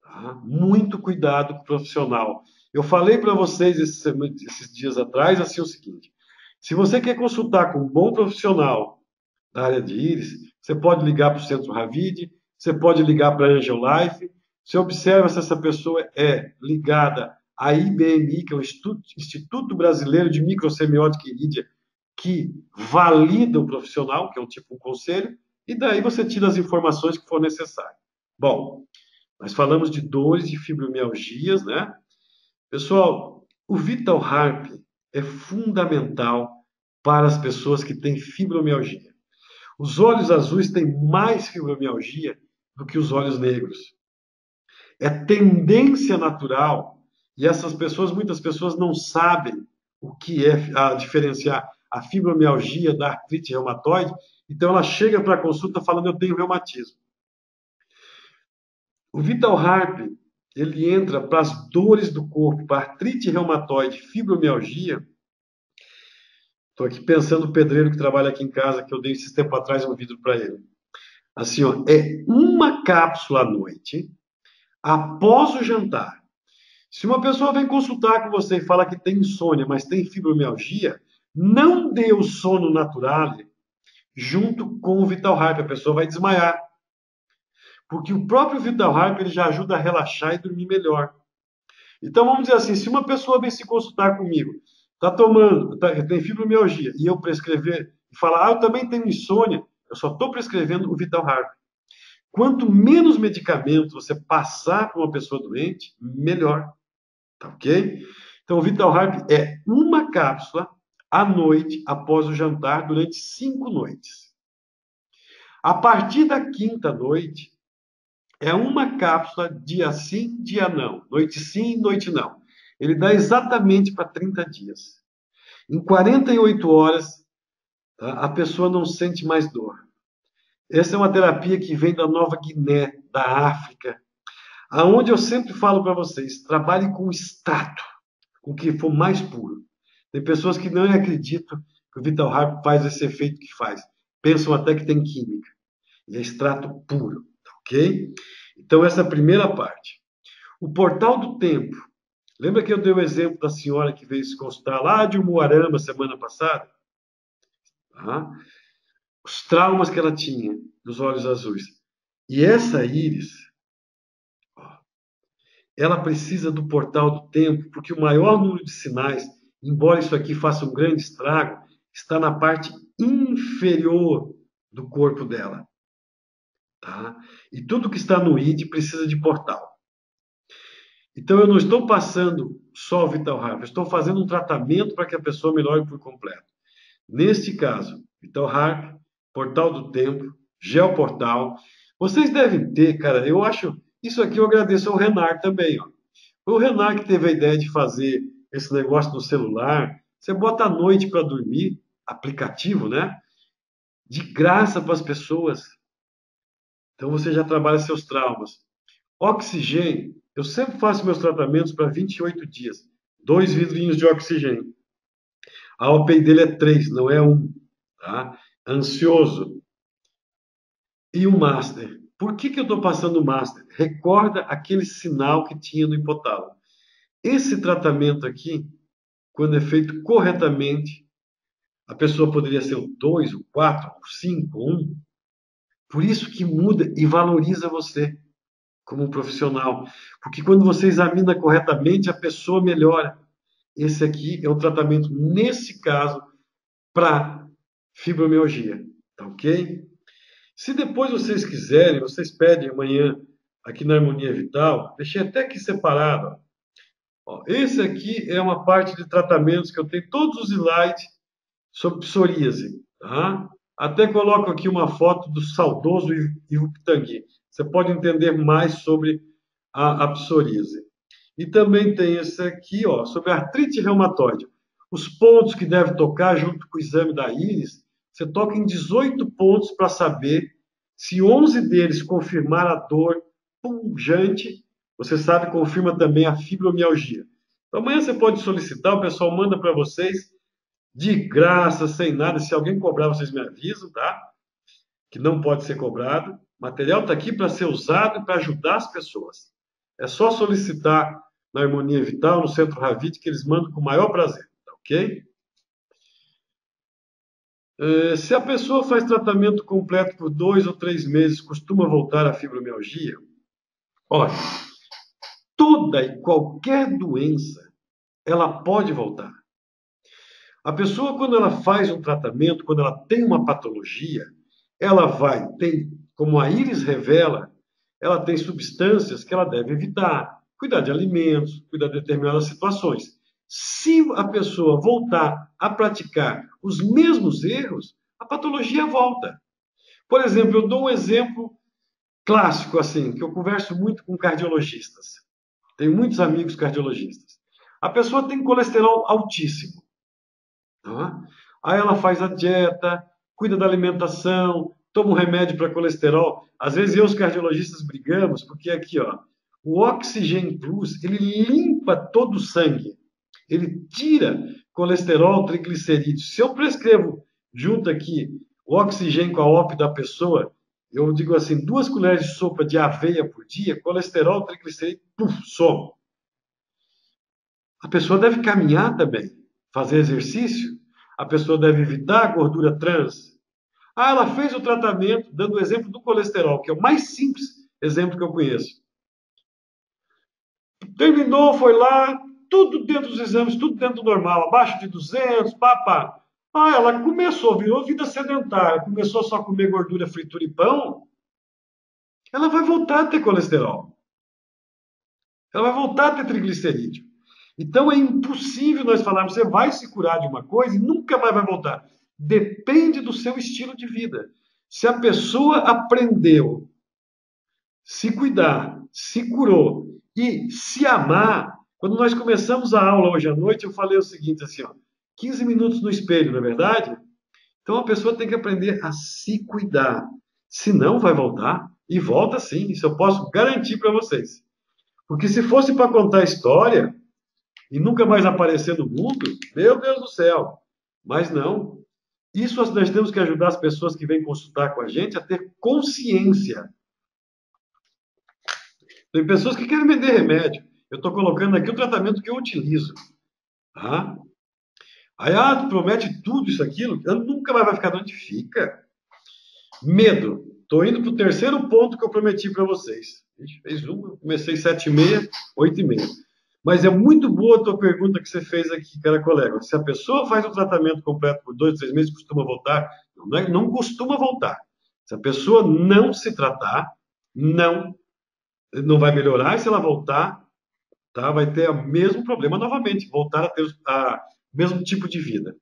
Tá? Muito cuidado com o profissional. Eu falei para vocês esses dias atrás assim o seguinte: se você quer consultar com um bom profissional da área de íris, você pode ligar para o Centro Ravid, você pode ligar para a Angel Life. Você observa se essa pessoa é ligada à IBMI, que é o Instituto Brasileiro de Microsemiótica Irídia, que valida o profissional, que é um tipo de conselho, e daí você tira as informações que for necessário. Bom, nós falamos de dores de fibromialgias, né? Pessoal, o Vital Harp é fundamental para as pessoas que têm fibromialgia. Os olhos azuis têm mais fibromialgia do que os olhos negros. É tendência natural e muitas pessoas não sabem o que é diferenciar a fibromialgia da artrite reumatoide, então ela chega para a consulta falando eu tenho reumatismo. O Vital Harp, ele entra para as dores do corpo, para artrite reumatoide, fibromialgia. Estou aqui pensando no pedreiro que trabalha aqui em casa, que eu dei esse tempo atrás um vidro para ele. Assim, ó, é uma cápsula à noite, após o jantar. Se uma pessoa vem consultar com você e fala que tem insônia, mas tem fibromialgia, não dê o sono natural junto com o Vital Harp. A pessoa vai desmaiar. Porque o próprio Vital Harp ele já ajuda a relaxar e dormir melhor. Então vamos dizer assim, se uma pessoa vem se consultar comigo, tem fibromialgia, e eu prescrever e falar, eu também tenho insônia, eu só estou prescrevendo o Vital Harp. Quanto menos medicamento você passar para uma pessoa doente, melhor. Tá ok? Então o Vital Harp é uma cápsula à noite após o jantar durante 5 noites. A partir da quinta noite, É uma cápsula, dia sim, dia não. Noite sim, noite não. Ele dá exatamente para 30 dias. Em 48 horas, tá, a pessoa não sente mais dor. Essa é uma terapia que vem da Nova Guiné, da África, aonde eu sempre falo para vocês, trabalhe com extrato, com o que for mais puro. Tem pessoas que não acreditam que o Vital Harp faz esse efeito que faz. Pensam até que tem química. E é extrato puro, tá ok? Então, essa é a primeira parte. O portal do tempo. Lembra que eu dei o exemplo da senhora que veio se consultar lá de Umuarama semana passada? Tá? Os traumas que ela tinha dos olhos azuis. E essa íris, ela precisa do portal do tempo, porque o maior número de sinais, embora isso aqui faça um grande estrago, está na parte inferior do corpo dela. Tá? E tudo que está no ID precisa de portal. Então eu não estou passando só o Vital Harp, eu estou fazendo um tratamento para que a pessoa melhore por completo. Neste caso, Vital Harp, Portal do Tempo, Geoportal. Vocês devem ter, cara, eu acho, isso aqui eu agradeço ao Renar também, ó. Foi o Renan que teve a ideia de fazer esse negócio no celular. Você bota à noite para dormir, aplicativo, né? De graça para as pessoas. Então você já trabalha seus traumas. Oxigênio. Eu sempre faço meus tratamentos para 28 dias. 2 vidrinhos de oxigênio. A OPI dele é 3, não é 1. Tá? Ansioso. E o Master. Por que eu estou passando o Master? Recorda aquele sinal que tinha no hipotálamo. Esse tratamento aqui, quando é feito corretamente, a pessoa poderia ser o 2, o 4, o 5, o 1. Por isso que muda e valoriza você como um profissional. Porque quando você examina corretamente, a pessoa melhora. Esse aqui é um tratamento, nesse caso, para fibromialgia. Tá ok? Se depois vocês quiserem, vocês pedem amanhã aqui na Harmonia Vital, deixei até aqui separado. Ó, esse aqui é uma parte de tratamentos que eu tenho todos os slides sobre psoríase. Tá? Até coloco aqui uma foto do saudoso Ivo Pitangui. Você pode entender mais sobre a psoríase. E também tem esse aqui, ó, sobre artrite reumatoide. Os pontos que deve tocar junto com o exame da íris, você toca em 18 pontos para saber se 11 deles confirmar a dor pungente, você sabe, confirma também a fibromialgia. Então, amanhã você pode solicitar, o pessoal manda para vocês de graça, sem nada. Se alguém cobrar, vocês me avisam, tá? Que não pode ser cobrado. O material está aqui para ser usado e para ajudar as pessoas. É só solicitar na Harmonia Vital, no Centro Ravit, que eles mandam com o maior prazer, tá ok? Se a pessoa faz tratamento completo por 2 ou 3 meses, costuma voltar à fibromialgia? Olha, toda e qualquer doença, ela pode voltar. A pessoa, quando ela faz um tratamento, quando ela tem uma patologia, ela vai, tem, como a íris revela, ela tem substâncias que ela deve evitar, cuidar de alimentos, cuidar de determinadas situações. Se a pessoa voltar a praticar os mesmos erros, a patologia volta. Por exemplo, eu dou um exemplo clássico, assim, que eu converso muito com cardiologistas. Tenho muitos amigos cardiologistas. A pessoa tem colesterol altíssimo. Tá? Aí ela faz a dieta, cuida da alimentação, toma um remédio para colesterol. Às vezes eu e os cardiologistas brigamos, porque aqui, ó, o Oxygen Plus, ele limpa todo o sangue. Ele tira colesterol, triglicerídeos. Se eu prescrevo junto aqui o oxigênio com a OP da pessoa, eu digo assim, 2 colheres de sopa de aveia por dia, colesterol, triglicerídeos, puf, some. A pessoa deve caminhar também, fazer exercício. A pessoa deve evitar a gordura trans. Ah, ela fez o tratamento, dando o exemplo do colesterol, que é o mais simples exemplo que eu conheço. Terminou, foi lá, tudo dentro dos exames, tudo dentro do normal, abaixo de 200, papá. Ah, ela começou, virou vida sedentária, começou só a comer gordura, fritura e pão, ela vai voltar a ter colesterol. Ela vai voltar a ter triglicerídeo. Então é impossível nós falarmos, você vai se curar de uma coisa e nunca mais vai voltar. Depende do seu estilo de vida. Se a pessoa aprendeu, se cuidar, se curou e se amar. Quando nós começamos a aula hoje à noite, eu falei o seguinte assim, ó, 15 minutos no espelho, não é verdade? Então a pessoa tem que aprender a se cuidar. Senão vai voltar. E volta sim, isso eu posso garantir para vocês. Porque se fosse para contar história e nunca mais aparecer no mundo, meu Deus do céu. Mas não. Isso nós temos que ajudar as pessoas que vêm consultar com a gente a ter consciência. Tem pessoas que querem vender remédio. Eu estou colocando aqui o tratamento que eu utilizo. Tá? Aí, tu promete tudo isso, aquilo, nunca mais vai ficar onde fica. Medo. Estou indo para o terceiro ponto que eu prometi para vocês. A gente fez uma, comecei 7h30, 8h30. Mas é muito boa a tua pergunta que você fez aqui, cara colega. Se a pessoa faz o tratamento completo por 2, 3 meses, costuma voltar? Não costuma voltar. Se a pessoa não se tratar, não vai melhorar. E se ela voltar, tá, vai ter o mesmo problema novamente, voltar a ter o mesmo tipo de vida.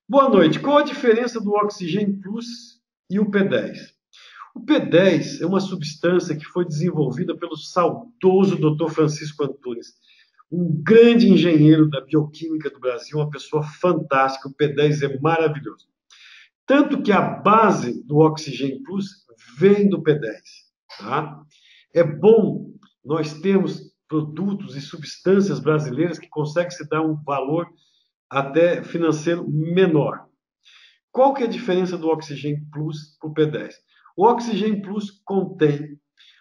Boa noite. Qual a diferença do Oxigênio Plus e o P10? O P10 é uma substância que foi desenvolvida pelo saudoso Dr. Francisco Antunes, um grande engenheiro da bioquímica do Brasil, uma pessoa fantástica. O P10 é maravilhoso. Tanto que a base do Oxigênio Plus vem do P10. Tá? É bom nós termos produtos e substâncias brasileiras que conseguem se dar um valor até financeiro menor. Qual que é a diferença do Oxigênio Plus para o P10? O Oxigênio Plus contém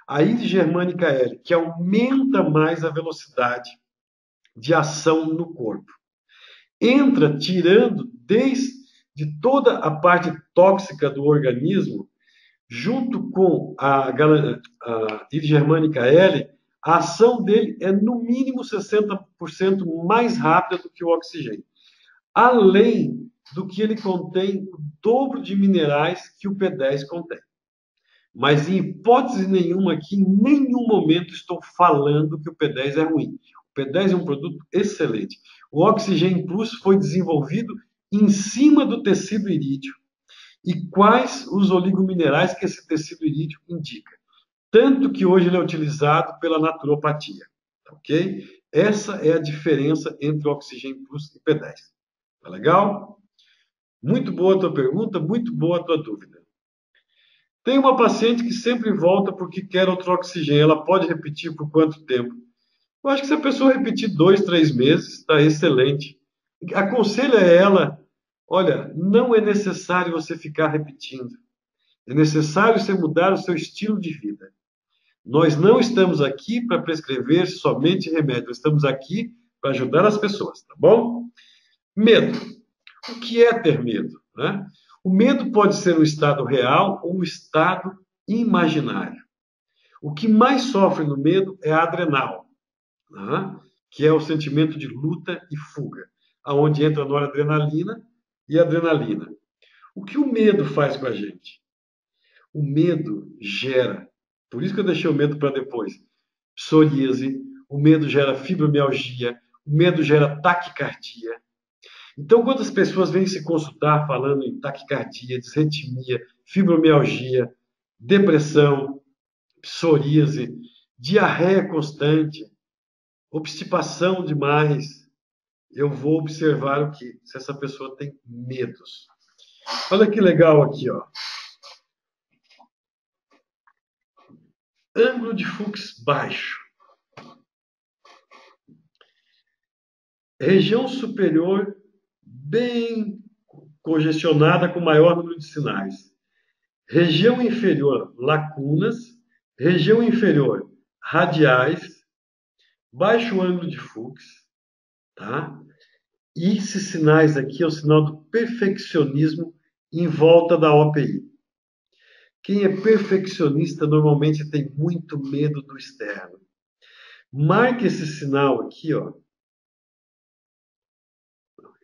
a íris germânica L, que aumenta mais a velocidade de ação no corpo. Entra tirando desde toda a parte tóxica do organismo, junto com a íris germânica L, a ação dele é no mínimo 60% mais rápida do que o oxigênio. Além do que ele contém o dobro de minerais que o P10 contém. Mas em hipótese nenhuma aqui, em nenhum momento estou falando que o P10 é ruim. O P10 é um produto excelente. O Oxigênio Plus foi desenvolvido em cima do tecido irídeo. E quais os oligominerais que esse tecido irídeo indica? Tanto que hoje ele é utilizado pela naturopatia. Ok? Essa é a diferença entre o Oxigênio Plus e P10. Tá legal? Muito boa a tua pergunta, muito boa a tua dúvida. Tem uma paciente que sempre volta porque quer outro oxigênio. Ela pode repetir por quanto tempo? Eu acho que se a pessoa repetir 2, 3 meses, está excelente. Aconselho a ela, olha, não é necessário você ficar repetindo. É necessário você mudar o seu estilo de vida. Nós não estamos aqui para prescrever somente remédio. Estamos aqui para ajudar as pessoas, tá bom? Medo. O que é ter medo? Né? O medo pode ser um estado real ou um estado imaginário. O que mais sofre no medo é a adrenal, né? Que é o sentimento de luta e fuga, aonde entra a noradrenalina e a adrenalina. O que o medo faz com a gente? O medo gera, por isso que eu deixei o medo para depois, psoríase, o medo gera fibromialgia, o medo gera taquicardia. Então, quando as pessoas vêm se consultar falando em taquicardia, disritmia, fibromialgia, depressão, psoríase, diarreia constante, obstipação demais, eu vou observar o que? Se essa pessoa tem medos. Olha que legal aqui, ó. Ângulo de Fuchs baixo. Região superior bem congestionada com maior número de sinais. Região inferior, lacunas. Região inferior, radiais. Baixo ângulo de Fuchs. Tá? E esses sinais aqui é o sinal do perfeccionismo em volta da OPI. Quem é perfeccionista normalmente tem muito medo do externo. Marque esse sinal aqui, ó.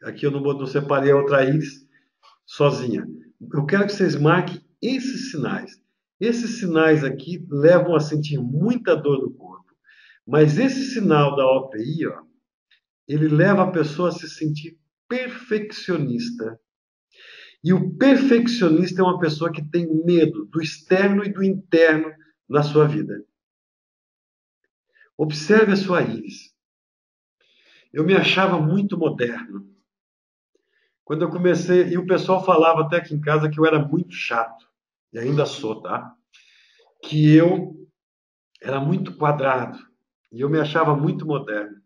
Aqui eu não separei a outra íris sozinha. Eu quero que vocês marquem esses sinais. Esses sinais aqui levam a sentir muita dor no corpo. Mas esse sinal da OPI, ó, ele leva a pessoa a se sentir perfeccionista. E o perfeccionista é uma pessoa que tem medo do externo e do interno na sua vida. Observe a sua íris. Eu me achava muito moderno. Quando eu comecei, e o pessoal falava até aqui em casa que eu era muito chato, e ainda sou, tá? Que eu era muito quadrado, e eu me achava muito moderno.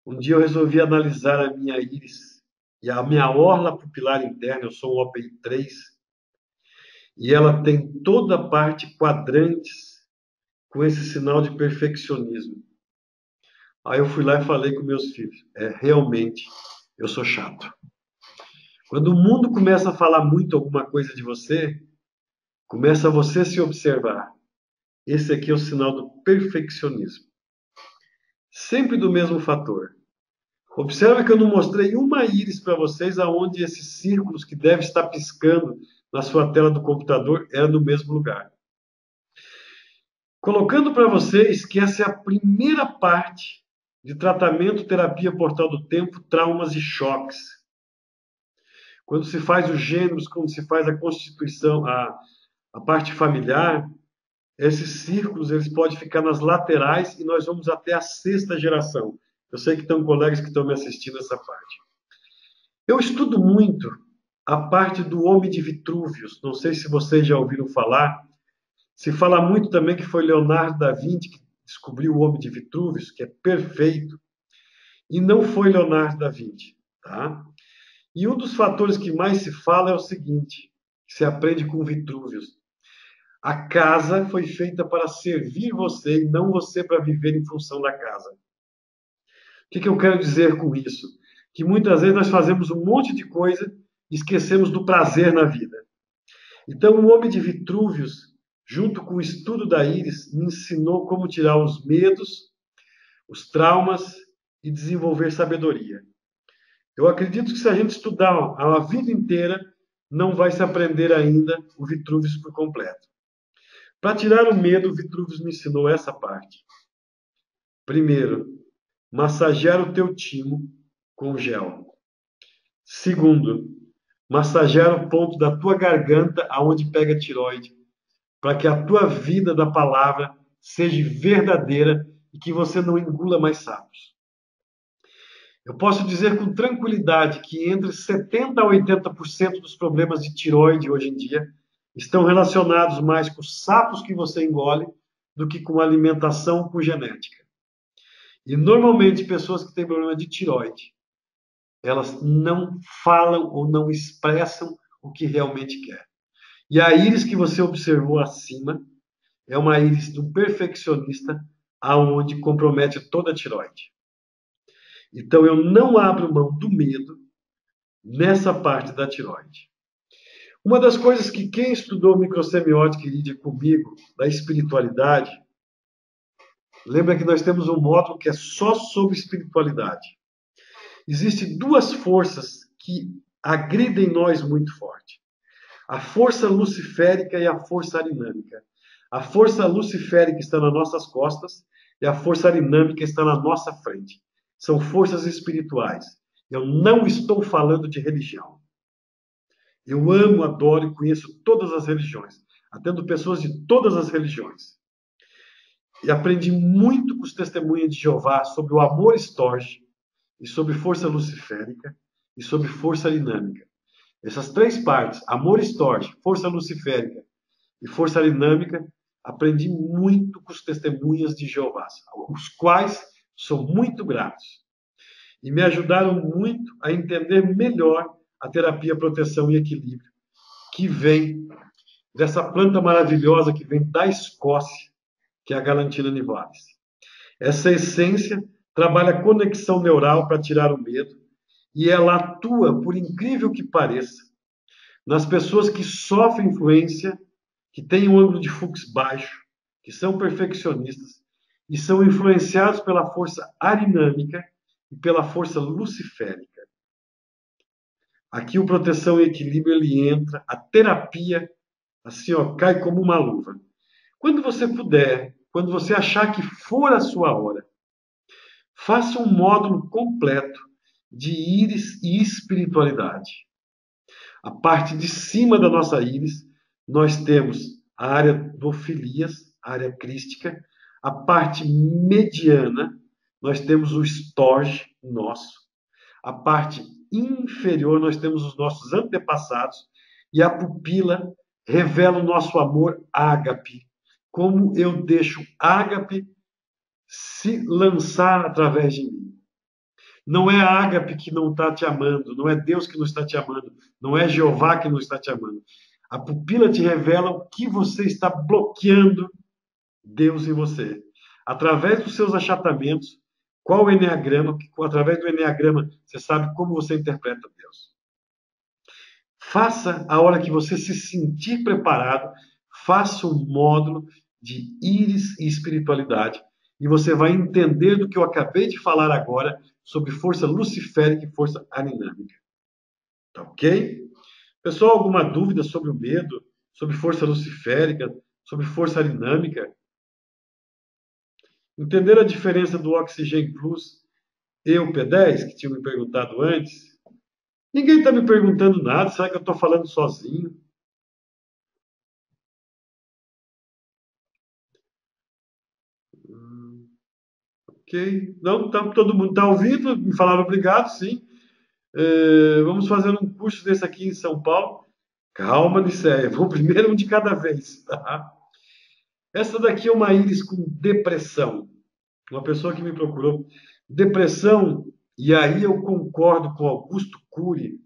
Um dia eu resolvi analisar a minha íris e a minha orla pupilar interna, eu sou um OPI 3, e ela tem toda a parte quadrantes com esse sinal de perfeccionismo. Aí eu fui lá e falei com meus filhos, realmente, eu sou chato. Quando o mundo começa a falar muito alguma coisa de você, começa você a se observar. Esse aqui é o sinal do perfeccionismo. Sempre do mesmo fator. Observe que eu não mostrei uma íris para vocês aonde esses círculos que devem estar piscando na sua tela do computador eram no mesmo lugar. Colocando para vocês que essa é a primeira parte de tratamento, terapia, portal do tempo, traumas e choques. Quando se faz os gêneros, quando se faz a constituição, a parte familiar, esses círculos eles podem ficar nas laterais e nós vamos até a sexta geração. Eu sei que tem colegas que estão me assistindo nessa parte. Eu estudo muito a parte do homem de Vitrúvios. Não sei se vocês já ouviram falar. Se fala muito também que foi Leonardo da Vinci que descobriu o homem de Vitrúvios, que é perfeito. E não foi Leonardo da Vinci, tá? E um dos fatores que mais se fala é o seguinte, que se aprende com Vitrúvios. A casa foi feita para servir você e não você para viver em função da casa. O que eu quero dizer com isso? Que muitas vezes nós fazemos um monte de coisa e esquecemos do prazer na vida. Então, o homem de Vitrúvios, junto com o estudo da íris, me ensinou como tirar os medos, os traumas e desenvolver sabedoria. Eu acredito que se a gente estudar a vida inteira, não vai se aprender ainda o Vitrúvios por completo. Para tirar o medo, o Vitrúvios me ensinou essa parte. Primeiro, massagear o teu timo com gel. Segundo, massagear o ponto da tua garganta aonde pega a tireoide, para que a tua vida da palavra seja verdadeira e que você não engula mais sapos. Eu posso dizer com tranquilidade que entre 70% a 80% dos problemas de tireoide hoje em dia estão relacionados mais com os sapos que você engole do que com alimentação, com genética. E normalmente pessoas que têm problema de tireoide, elas não falam ou não expressam o que realmente quer. E a íris que você observou acima é uma íris de um perfeccionista aonde compromete toda a tireoide. Então eu não abro mão do medo nessa parte da tireoide. Uma das coisas que quem estudou microsemiótica e lida comigo, da espiritualidade, lembra que nós temos um módulo que é só sobre espiritualidade. Existem duas forças que agridem nós muito forte. A força luciférica e a força arinâmica. A força luciférica está nas nossas costas e a força arinâmica está na nossa frente. São forças espirituais. Eu não estou falando de religião. Eu amo, adoro e conheço todas as religiões, atendo pessoas de todas as religiões. E aprendi muito com os testemunhas de Jeová sobre o amor estorge, e sobre força luciférica, e sobre força dinâmica. Essas três partes, amor estorge, força luciférica e força dinâmica, aprendi muito com os testemunhas de Jeová, os quais sou muito gratos. E me ajudaram muito a entender melhor a terapia, proteção e equilíbrio, que vem dessa planta maravilhosa que vem da Escócia, que é a Galantina nivalis. Essa essência trabalha a conexão neural para tirar o medo e ela atua, por incrível que pareça, nas pessoas que sofrem influência, que têm um ângulo de fluxo baixo, que são perfeccionistas e são influenciados pela força arinâmica e pela força luciférica. Aqui o proteção e equilíbrio ele entra, a terapia assim ó, cai como uma luva. Quando você puder, quando você achar que for a sua hora, faça um módulo completo de íris e espiritualidade. A parte de cima da nossa íris, nós temos a área do filias, área crística. A parte mediana, nós temos o storge nosso. A parte inferior, nós temos os nossos antepassados. E a pupila revela o nosso amor ágape. Como eu deixo ágape se lançar através de mim. Não é a ágape que não está te amando, não é Deus que não está te amando, não é Jeová que não está te amando. A pupila te revela o que você está bloqueando Deus em você. Através dos seus achatamentos, qual o enneagrama, através do enneagrama, você sabe como você interpreta Deus. Faça a hora que você se sentir preparado, faça um módulo de íris e espiritualidade e você vai entender do que eu acabei de falar agora sobre força luciférica e força aninâmica. Tá ok? Pessoal, alguma dúvida sobre o medo, sobre força luciférica, sobre força aninâmica? Entender a diferença do Oxygen Plus e o P10, que tinham me perguntado antes? Ninguém está me perguntando nada, será que eu estou falando sozinho? Ok. Não, tá, todo mundo está ouvindo, me falaram obrigado, sim. Vamos fazer um curso desse aqui em São Paulo. Calma, Nicéia, vou primeiro um de cada vez. Tá? Essa daqui é uma íris com depressão. Uma pessoa que me procurou. Depressão, e aí eu concordo com Augusto Cury,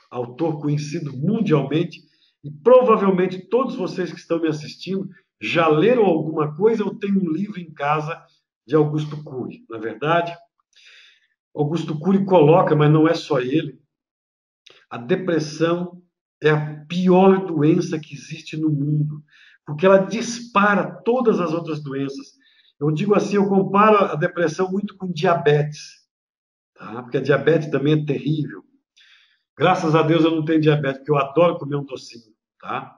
autor conhecido mundialmente, e provavelmente todos vocês que estão me assistindo já leram alguma coisa ou tem um livro em casa de Augusto Cury, na verdade? Augusto Cury coloca, mas não é só ele, a depressão é a pior doença que existe no mundo, porque ela dispara todas as outras doenças. Eu digo assim, eu comparo a depressão muito com diabetes, tá? Porque a diabetes também é terrível. Graças a Deus eu não tenho diabetes, porque eu adoro comer um docinho, tá?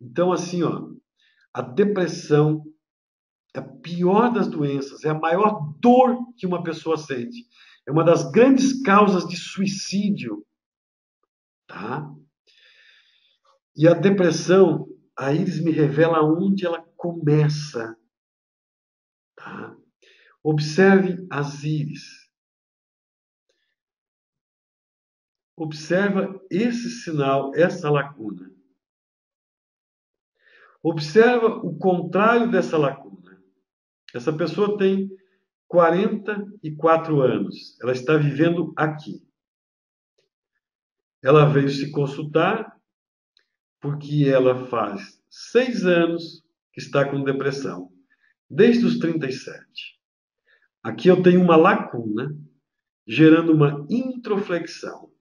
Então, assim, ó, a depressão é a pior das doenças, é a maior dor que uma pessoa sente. É uma das grandes causas de suicídio, tá? E a depressão, a Iris me revela onde ela começa, tá? Observe as íris. Observa esse sinal, essa lacuna. Observa o contrário dessa lacuna. Essa pessoa tem 44 anos. Ela está vivendo aqui. Ela veio se consultar porque ela faz 6 anos que está com depressão, desde os 37. Aqui eu tenho uma lacuna gerando uma introflexão.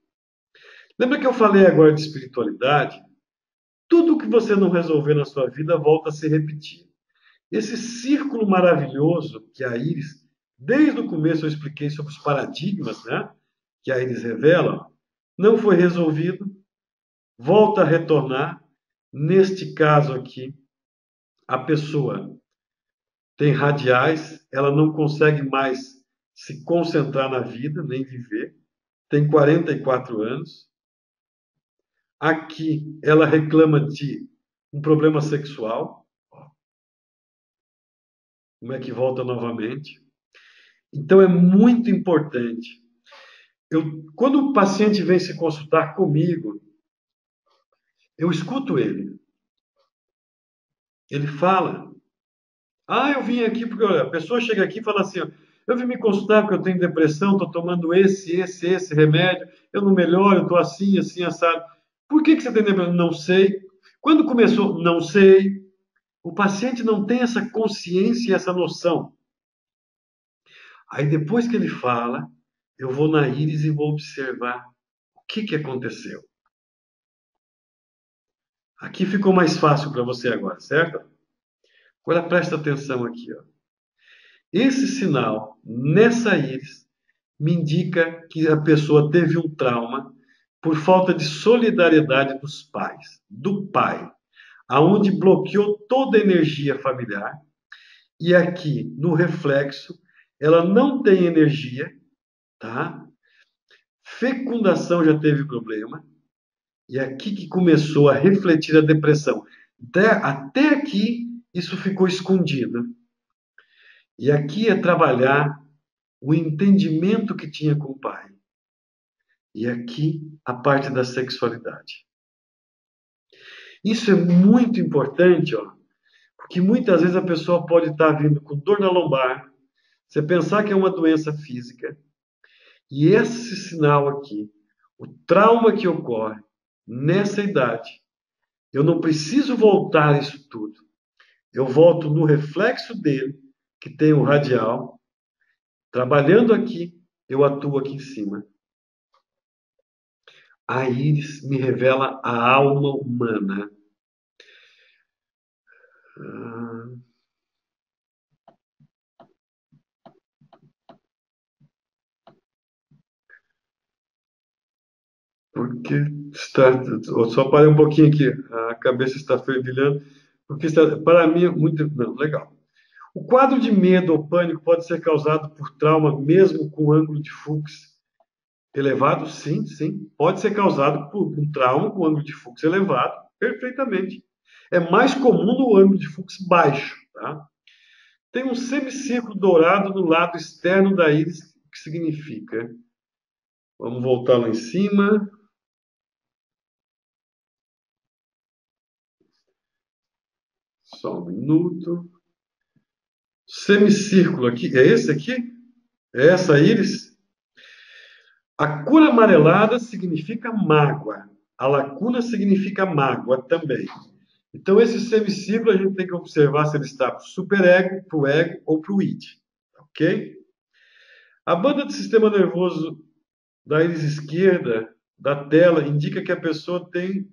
Lembra que eu falei agora de espiritualidade? Tudo que você não resolver na sua vida volta a se repetir. Esse círculo maravilhoso que a Iris, desde o começo eu expliquei sobre os paradigmas, né? Que a Iris revela, não foi resolvido, volta a retornar. Neste caso aqui, a pessoa tem radiais, ela não consegue mais se concentrar na vida, nem viver, tem 44 anos. Aqui ela reclama de um problema sexual. Como é que volta novamente? Então é muito importante. Quando o paciente vem se consultar comigo, eu escuto ele. Ele fala: Ah, eu vim aqui porque olha, a pessoa chega aqui e fala assim: ó, eu vim me consultar porque eu tenho depressão, estou tomando esse remédio, eu não melhoro, eu estou assim, assim, assado. Por que você tem depressão? Não sei. Quando começou? Não sei. O paciente não tem essa consciência e essa noção. Aí depois que ele fala, eu vou na íris e vou observar o que aconteceu. Aqui ficou mais fácil para você agora, certo? Agora presta atenção aqui, ó. Esse sinal nessa íris me indica que a pessoa teve um trauma por falta de solidariedade dos pais, do pai, aonde bloqueou toda a energia familiar e aqui no reflexo ela não tem energia, tá? Fecundação já teve problema e aqui que começou a refletir a depressão. Até aqui isso ficou escondido. E aqui é trabalhar o entendimento que tinha com o pai. E aqui a parte da sexualidade. Isso é muito importante, ó, porque muitas vezes a pessoa pode estar vindo com dor na lombar, você pensar que é uma doença física, e esse sinal aqui, o trauma que ocorre nessa idade, eu não preciso voltar isso tudo. Eu volto no reflexo dele, que tem o radial, trabalhando aqui, eu atuo aqui em cima. A íris me revela a alma humana. Porque está. Eu só parei um pouquinho aqui, a cabeça está fervilhando. Porque está, para mim, muito. Não, legal. O quadro de medo ou pânico pode ser causado por trauma, mesmo com ângulo de Fuchs elevado? Sim, sim. Pode ser causado por um trauma com ângulo de Fuchs elevado, perfeitamente. É mais comum no ângulo de Fuchs baixo, tá? Tem um semicírculo dourado no lado externo da íris, o que significa? Vamos voltar lá em cima. Só um minuto. Semicírculo aqui, é esse aqui? É essa íris? A cor amarelada significa mágoa. A lacuna significa mágoa também. Então, esse semicírculo a gente tem que observar se ele está para o superego, para o ego ou para o id. Ok? A banda do sistema nervoso da íris esquerda da tela indica que a pessoa tem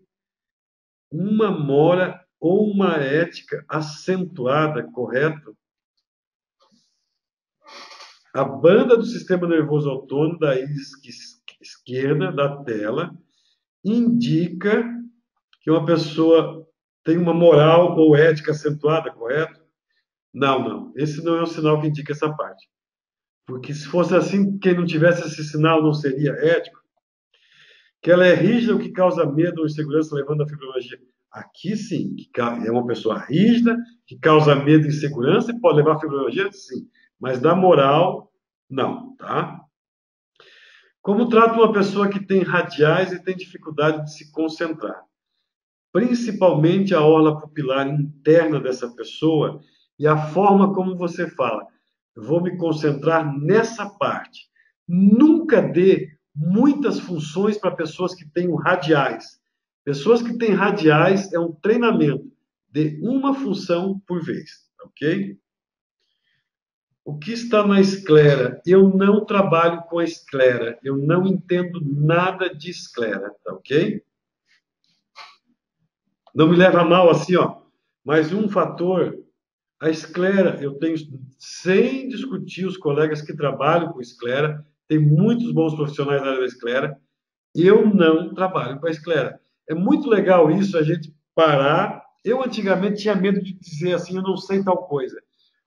uma mora ou uma ética acentuada, correto? A banda do sistema nervoso autônomo da íris esquerda da tela indica que uma pessoa tem uma moral ou ética acentuada, correto? Não, não. Esse não é um sinal que indica essa parte. Porque se fosse assim, quem não tivesse esse sinal não seria ético. Que ela é rígida, o que causa medo ou insegurança, levando à fibromialgia. Aqui sim, que é uma pessoa rígida, que causa medo e insegurança e pode levar à fibromialgia, sim. Mas da moral, não, tá? Como trata uma pessoa que tem radiais e tem dificuldade de se concentrar? Principalmente a orla pupilar interna dessa pessoa e a forma como você fala. Eu vou me concentrar nessa parte. Nunca dê muitas funções para pessoas que tenham radiais. Pessoas que têm radiais é um treinamento. Dê uma função por vez, ok? O que está na esclera? Eu não trabalho com a esclera. Eu não entendo nada de esclera, tá ok? Não me leva a mal assim, ó. Mas um fator, a esclera, eu tenho, sem discutir os colegas que trabalham com esclera, tem muitos bons profissionais na área da esclera, eu não trabalho com a esclera. É muito legal isso, a gente parar. Eu antigamente tinha medo de dizer assim, eu não sei tal coisa.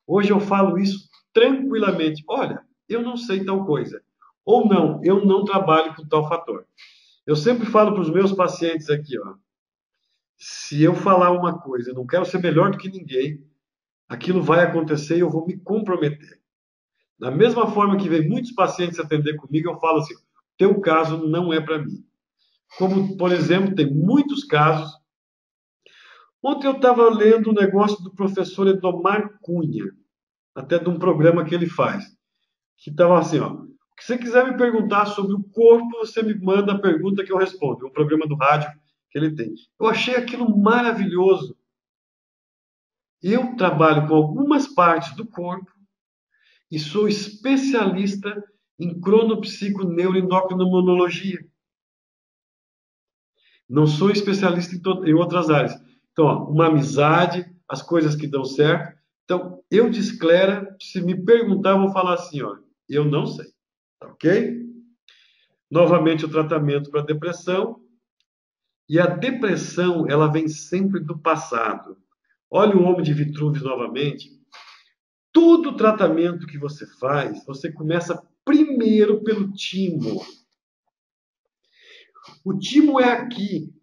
Hoje eu falo isso tranquilamente. Olha, eu não sei tal coisa. Ou não, eu não trabalho com tal fator. Eu sempre falo para os meus pacientes aqui, ó, se eu falar uma coisa, eu não quero ser melhor do que ninguém, aquilo vai acontecer e eu vou me comprometer. Da mesma forma que vem muitos pacientes atender comigo, eu falo assim: teu caso não é para mim. Como, por exemplo, tem muitos casos. Ontem eu estava lendo um negócio do professor Edomar Cunha, até de um programa que ele faz, que estava assim, ó. Se você quiser me perguntar sobre o corpo, você me manda a pergunta que eu respondo. É um programa do rádio que ele tem. Eu achei aquilo maravilhoso. Eu trabalho com algumas partes do corpo e sou especialista em cronopsiconeuroendocrinologia. Não sou especialista em outras áreas. Então, ó, uma amizade, as coisas que dão certo. Então, eu de esclera, se me perguntar, eu vou falar assim, ó, eu não sei, tá ok? Novamente, o tratamento para depressão. E a depressão, ela vem sempre do passado. Olha o homem de Vitruvius novamente. Todo tratamento que você faz, você começa primeiro pelo timo. O timo é aqui.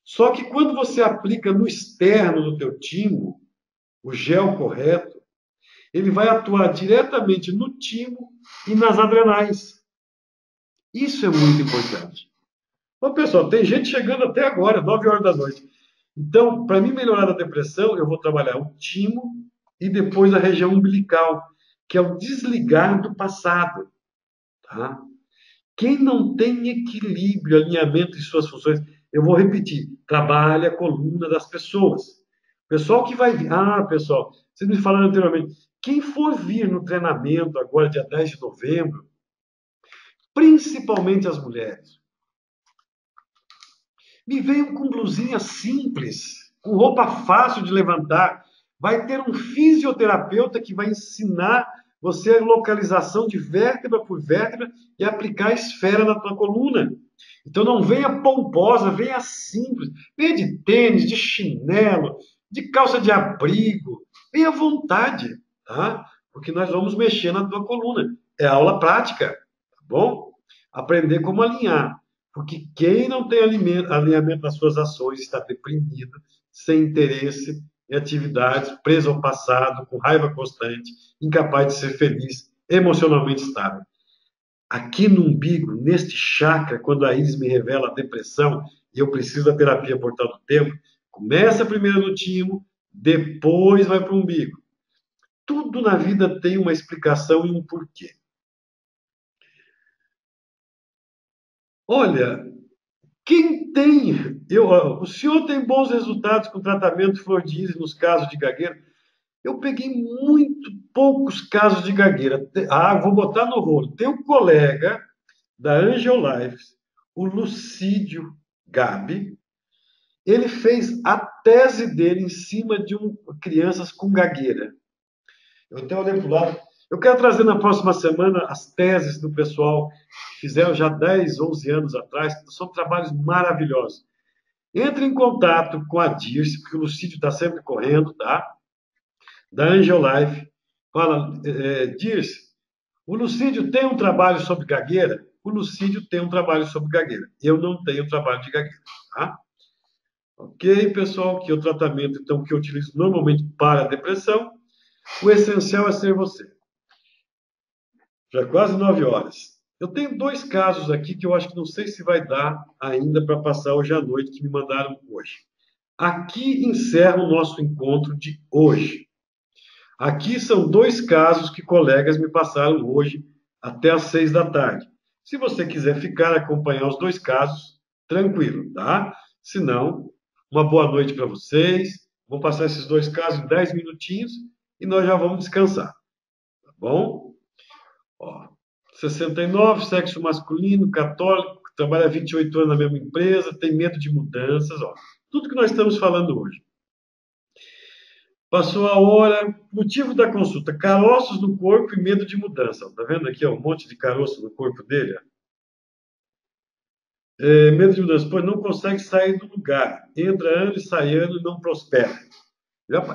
Só que quando você aplica no externo do teu timo, o gel correto, ele vai atuar diretamente no timo e nas adrenais. Isso é muito importante. Bom, pessoal, tem gente chegando até agora, 9 horas da noite. Então, para mim melhorar a depressão, eu vou trabalhar o timo e depois a região umbilical, que é o desligar do passado. Tá? Quem não tem equilíbrio, alinhamento em suas funções, eu vou repetir, trabalha a coluna das pessoas. Pessoal que vai vir. Ah, pessoal, vocês me falaram anteriormente. Quem for vir no treinamento agora, dia 10 de novembro, principalmente as mulheres, me venham com blusinha simples, com roupa fácil de levantar. Vai ter um fisioterapeuta que vai ensinar você a localização de vértebra por vértebra e aplicar a esfera na tua coluna. Então não venha pomposa, venha simples. Venha de tênis, de chinelo, de calça de abrigo. Venha à vontade, tá? Porque nós vamos mexer na tua coluna. É aula prática, tá bom? Aprender como alinhar. Porque quem não tem alinhamento nas suas ações está deprimido, sem interesse em atividades, preso ao passado, com raiva constante, incapaz de ser feliz, emocionalmente estável. Aqui no umbigo, neste chakra, quando a Iris me revela a depressão e eu preciso da terapia Portal do Tempo, começa primeiro no timo, depois vai para o umbigo. Tudo na vida tem uma explicação e um porquê. Olha, quem tem. O senhor tem bons resultados com tratamento de flor de íris nos casos de gagueira? Eu peguei muito poucos casos de gagueira. Ah, vou botar no rolo. Tem um colega da Angiolife, o Lucídio Gabi. Ele fez a tese dele em cima de crianças com gagueira. Eu até olhei para o lado. Eu quero trazer na próxima semana as teses do pessoal que fizeram já 10, 11 anos atrás. São trabalhos maravilhosos. Entre em contato com a Dirce, porque o Lucídio está sempre correndo, tá? Da Angiolife. Fala, Dirce, o Lucídio tem um trabalho sobre gagueira? O Lucídio tem um trabalho sobre gagueira. Eu não tenho trabalho de gagueira, tá? Ok, pessoal, que é o tratamento então, que eu utilizo normalmente para a depressão. O essencial é ser você. Já quase 9 horas. Eu tenho 2 casos aqui que eu acho que não sei se vai dar ainda para passar hoje à noite, que me mandaram hoje. Aqui encerra o nosso encontro de hoje. Aqui são 2 casos que colegas me passaram hoje até às 6 da tarde. Se você quiser ficar acompanhar os 2 casos, tranquilo, tá? Se não, uma boa noite para vocês. Vou passar esses 2 casos em 10 minutinhos e nós já vamos descansar, tá bom? Ó, 69, sexo masculino, católico, trabalha há 28 anos na mesma empresa, tem medo de mudanças, ó. Tudo que nós estamos falando hoje. Passou a hora, motivo da consulta, caroços no corpo e medo de mudança. Tá vendo aqui, ó, um monte de caroço no corpo dele? Medo de mudança, pois não consegue sair do lugar. Entra ano e sai ano e não prospera.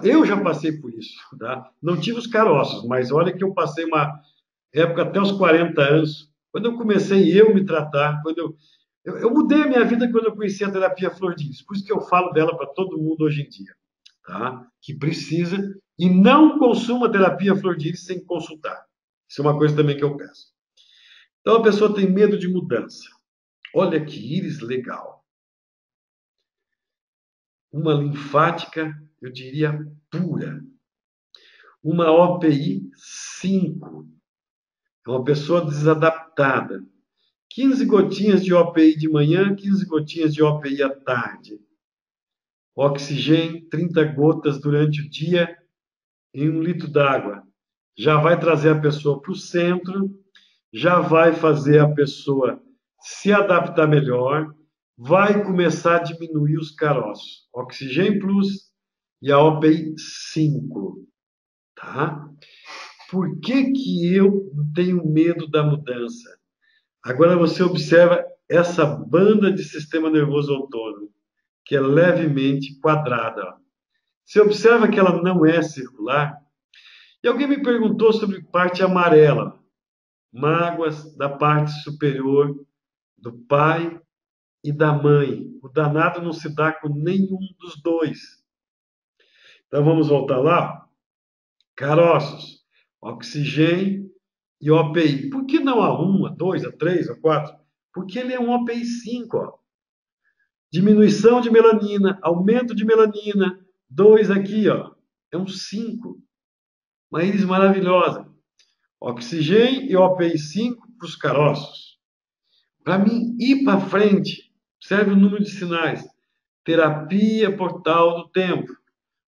Eu já passei por isso, tá? Não tive os caroços, mas olha que eu passei uma época até os 40 anos, quando eu comecei eu me tratar, eu mudei a minha vida quando eu conheci a terapia Flor de Lis. Por isso que eu falo dela para todo mundo hoje em dia, tá? Que precisa e não consuma terapia Flor de Lis sem consultar. Isso é uma coisa também que eu peço. Então a pessoa tem medo de mudança. Olha que íris legal. Uma linfática, eu diria, pura. Uma OPI 5. É uma pessoa desadaptada. 15 gotinhas de OPI de manhã, 15 gotinhas de OPI à tarde. Oxigênio, 30 gotas durante o dia em 1 litro d'água. Já vai trazer a pessoa para o centro, já vai fazer a pessoa se adaptar melhor, vai começar a diminuir os caroços. Oxigênio Plus e a OPI 5. Tá? Por que que eu tenho medo da mudança? Agora você observa essa banda de sistema nervoso autônomo, que é levemente quadrada. Você observa que ela não é circular? E alguém me perguntou sobre parte amarela, mágoas da parte superior do pai e da mãe. O danado não se dá com nenhum dos dois. Então vamos voltar lá. Caroços, oxigênio e OPI. Por que não a 1, a 2, a 3, a 4? Porque ele é um OPI 5, ó. Diminuição de melanina, aumento de melanina. 2 aqui, ó. É um 5. Uma íris maravilhosa. Oxigênio e OPI 5 para os caroços. Para mim ir para frente, observe o número de sinais. Terapia portal do tempo.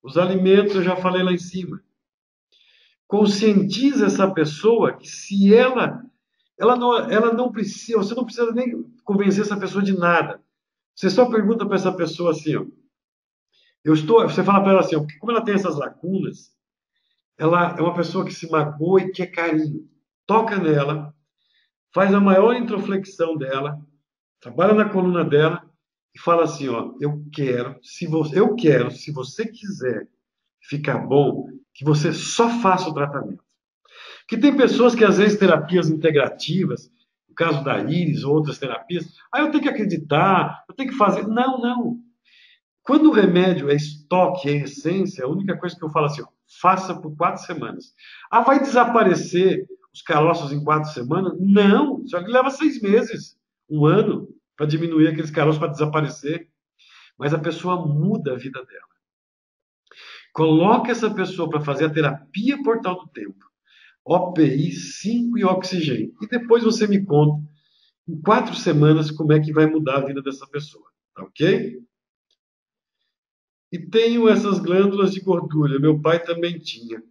Os alimentos eu já falei lá em cima. Conscientiza essa pessoa que se ela não precisa, você não precisa nem convencer essa pessoa de nada. Você só pergunta para essa pessoa assim, ó, você fala para ela assim, ó, porque como ela tem essas lacunas, ela é uma pessoa que se magoa e quer carinho. Toca nela, faz a maior introflexão dela, trabalha na coluna dela e fala assim, ó, eu quero, se você quiser ficar bom, que você só faça o tratamento. Que tem pessoas que às vezes terapias integrativas, no caso da Iris ou outras terapias, eu tenho que acreditar, eu tenho que fazer. Não, não. Quando o remédio é estoque, é essência, a única coisa que eu falo assim, ó, faça por 4 semanas. Vai desaparecer os caroços em 4 semanas? Não, só que leva 6 meses, um ano, para diminuir aqueles caroços para desaparecer. Mas a pessoa muda a vida dela. Coloca essa pessoa para fazer a terapia portal do tempo. OPI 5 e oxigênio. E depois você me conta, em 4 semanas, como é que vai mudar a vida dessa pessoa. Tá ok? E tenho essas glândulas de gordura. Meu pai também tinha.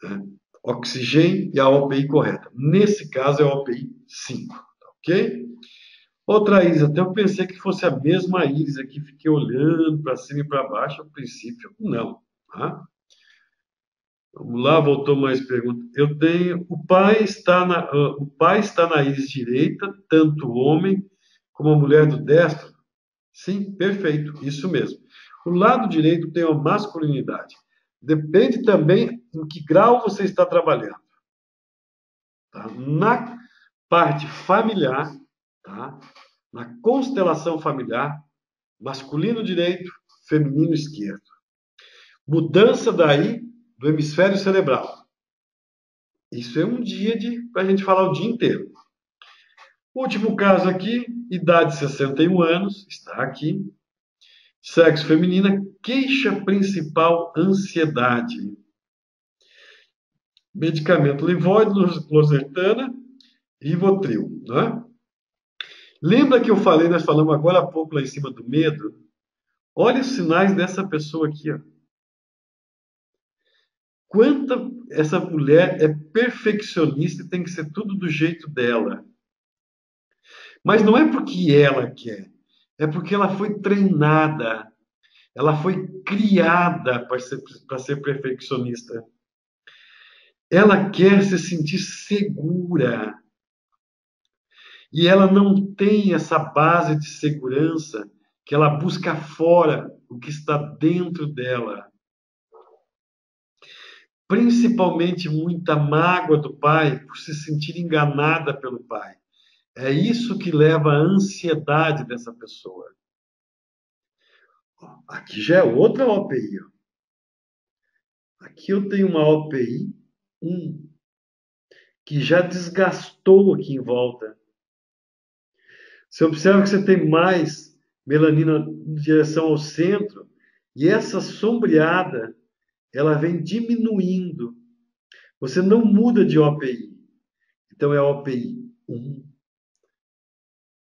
Né? Oxigênio e a OPI correta. Nesse caso é a OPI 5. Tá ok? Outra íris, até eu pensei que fosse a mesma íris aqui, fiquei olhando para cima e para baixo ao princípio. Não. Tá? Vamos lá, voltou mais pergunta. Eu tenho. O pai está na íris direita, tanto o homem como a mulher do destro? Sim, perfeito, isso mesmo. O lado direito tem uma masculinidade. Depende também em que grau você está trabalhando. Tá? Na parte familiar, tá? Na constelação familiar, masculino direito, feminino esquerdo. Mudança daí do hemisfério cerebral. Isso é um dia para a gente falar o dia inteiro. Último caso aqui, idade 61 anos, está aqui. Sexo feminina, queixa principal, ansiedade. Medicamento Livoide, Losartana, Rivotril. Né? Lembra que nós falamos agora há pouco lá em cima do medo? Olha os sinais dessa pessoa aqui. Ó. Quanta essa mulher é perfeccionista e tem que ser tudo do jeito dela. Mas não é porque ela quer, é porque ela foi treinada, ela foi criada para ser perfeccionista. Ela quer se sentir segura. E ela não tem essa base de segurança que ela busca fora o que está dentro dela. Principalmente muita mágoa do pai por se sentir enganada pelo pai. É isso que leva à ansiedade dessa pessoa. Aqui já é outra OPI. Aqui eu tenho uma OPI 1, que já desgastou aqui em volta. Você observa que você tem mais melanina em direção ao centro, e essa sombreada, ela vem diminuindo. Você não muda de OPI. Então é OPI 1.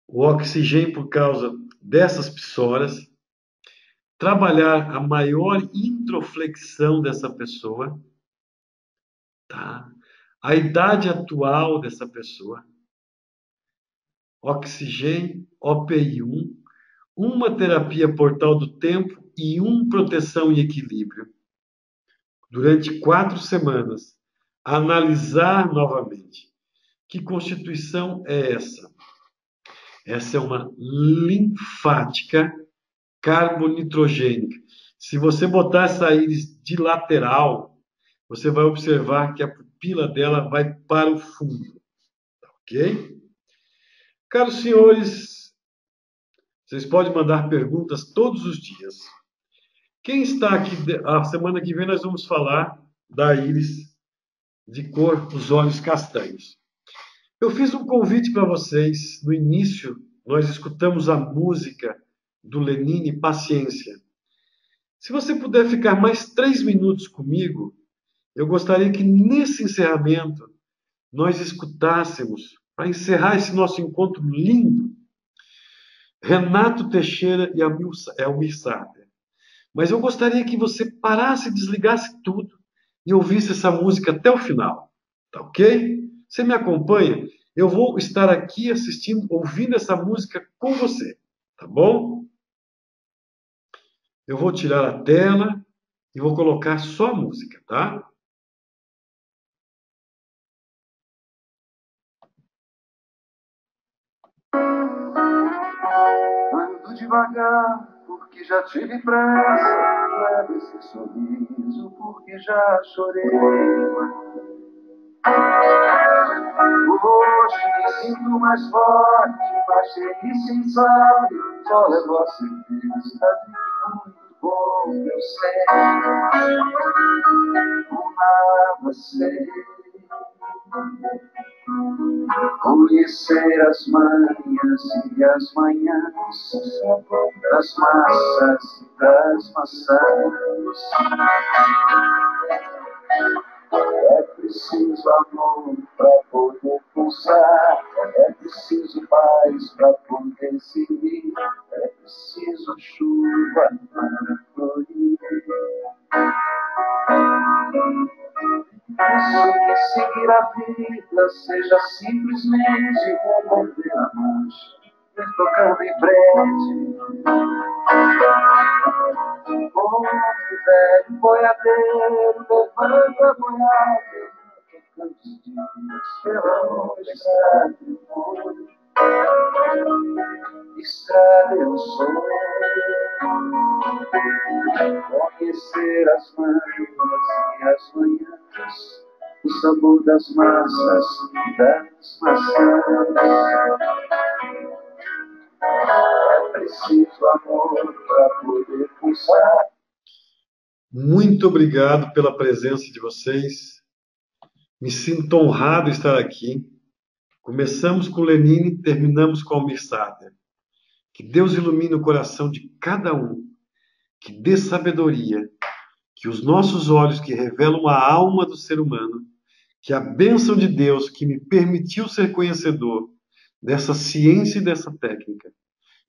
O oxigênio por causa dessas psoras. Trabalhar a maior introflexão dessa pessoa. Tá? A idade atual dessa pessoa. Oxigênio, OPI 1. Uma terapia portal do tempo e proteção e equilíbrio. Durante 4 semanas. Analisar novamente. Que constituição é essa? Essa é uma linfática carbonitrogênica. Se você botar essa íris de lateral, você vai observar que a pupila dela vai para o fundo. Ok? Caros senhores, vocês podem mandar perguntas todos os dias. Quem está aqui, a semana que vem nós vamos falar da íris de cor, os olhos castanhos. Eu fiz um convite para vocês. No início, nós escutamos a música do Lenine, Paciência. Se você puder ficar mais 3 minutos comigo, eu gostaria que nesse encerramento nós escutássemos, para encerrar esse nosso encontro lindo, Renato Teixeira e Almir Sater. Mas eu gostaria que você parasse, desligasse tudo e ouvisse essa música até o final. Tá ok? Você me acompanha? Eu vou estar aqui assistindo, ouvindo essa música com você. Tá bom? Eu vou tirar a tela e vou colocar só a música, tá? Ando devagar, porque já tive pressa. Leva esse sorriso, porque já chorei. Hoje me sinto mais forte, mais feliz, quem sabe. Só levo a certeza de que muito bom eu sei. Amar você. Conhecer as manhas e as manhãs das massas e das maçãs. É preciso amor para poder pulsar, é preciso paz para poder seguir, é preciso chuva para florir. Isso que seguir a vida seja simplesmente revolver a marcha, ir tocando em frente. Como velho boiadeiro, levanta a boiada, tocando os dias pela noite, estrada eu sou. Conhecer as manhas e as manhãs, o sabor das massas e das maçãs. É preciso amor para poder pulsar. Muito obrigado pela presença de vocês. Me sinto honrado de estar aqui. Começamos com Lenine, terminamos com Almir Sater. Que Deus ilumine o coração de cada um, que dê sabedoria, que os nossos olhos que revelam a alma do ser humano, que a bênção de Deus que me permitiu ser conhecedor dessa ciência e dessa técnica,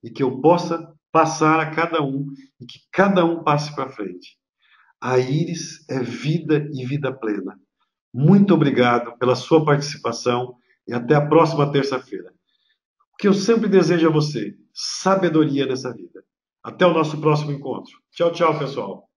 e que eu possa passar a cada um e que cada um passe para frente. A íris é vida e vida plena. Muito obrigado pela sua participação e até a próxima terça-feira. O que eu sempre desejo a você, sabedoria nessa vida. Até o nosso próximo encontro. Tchau, tchau, pessoal.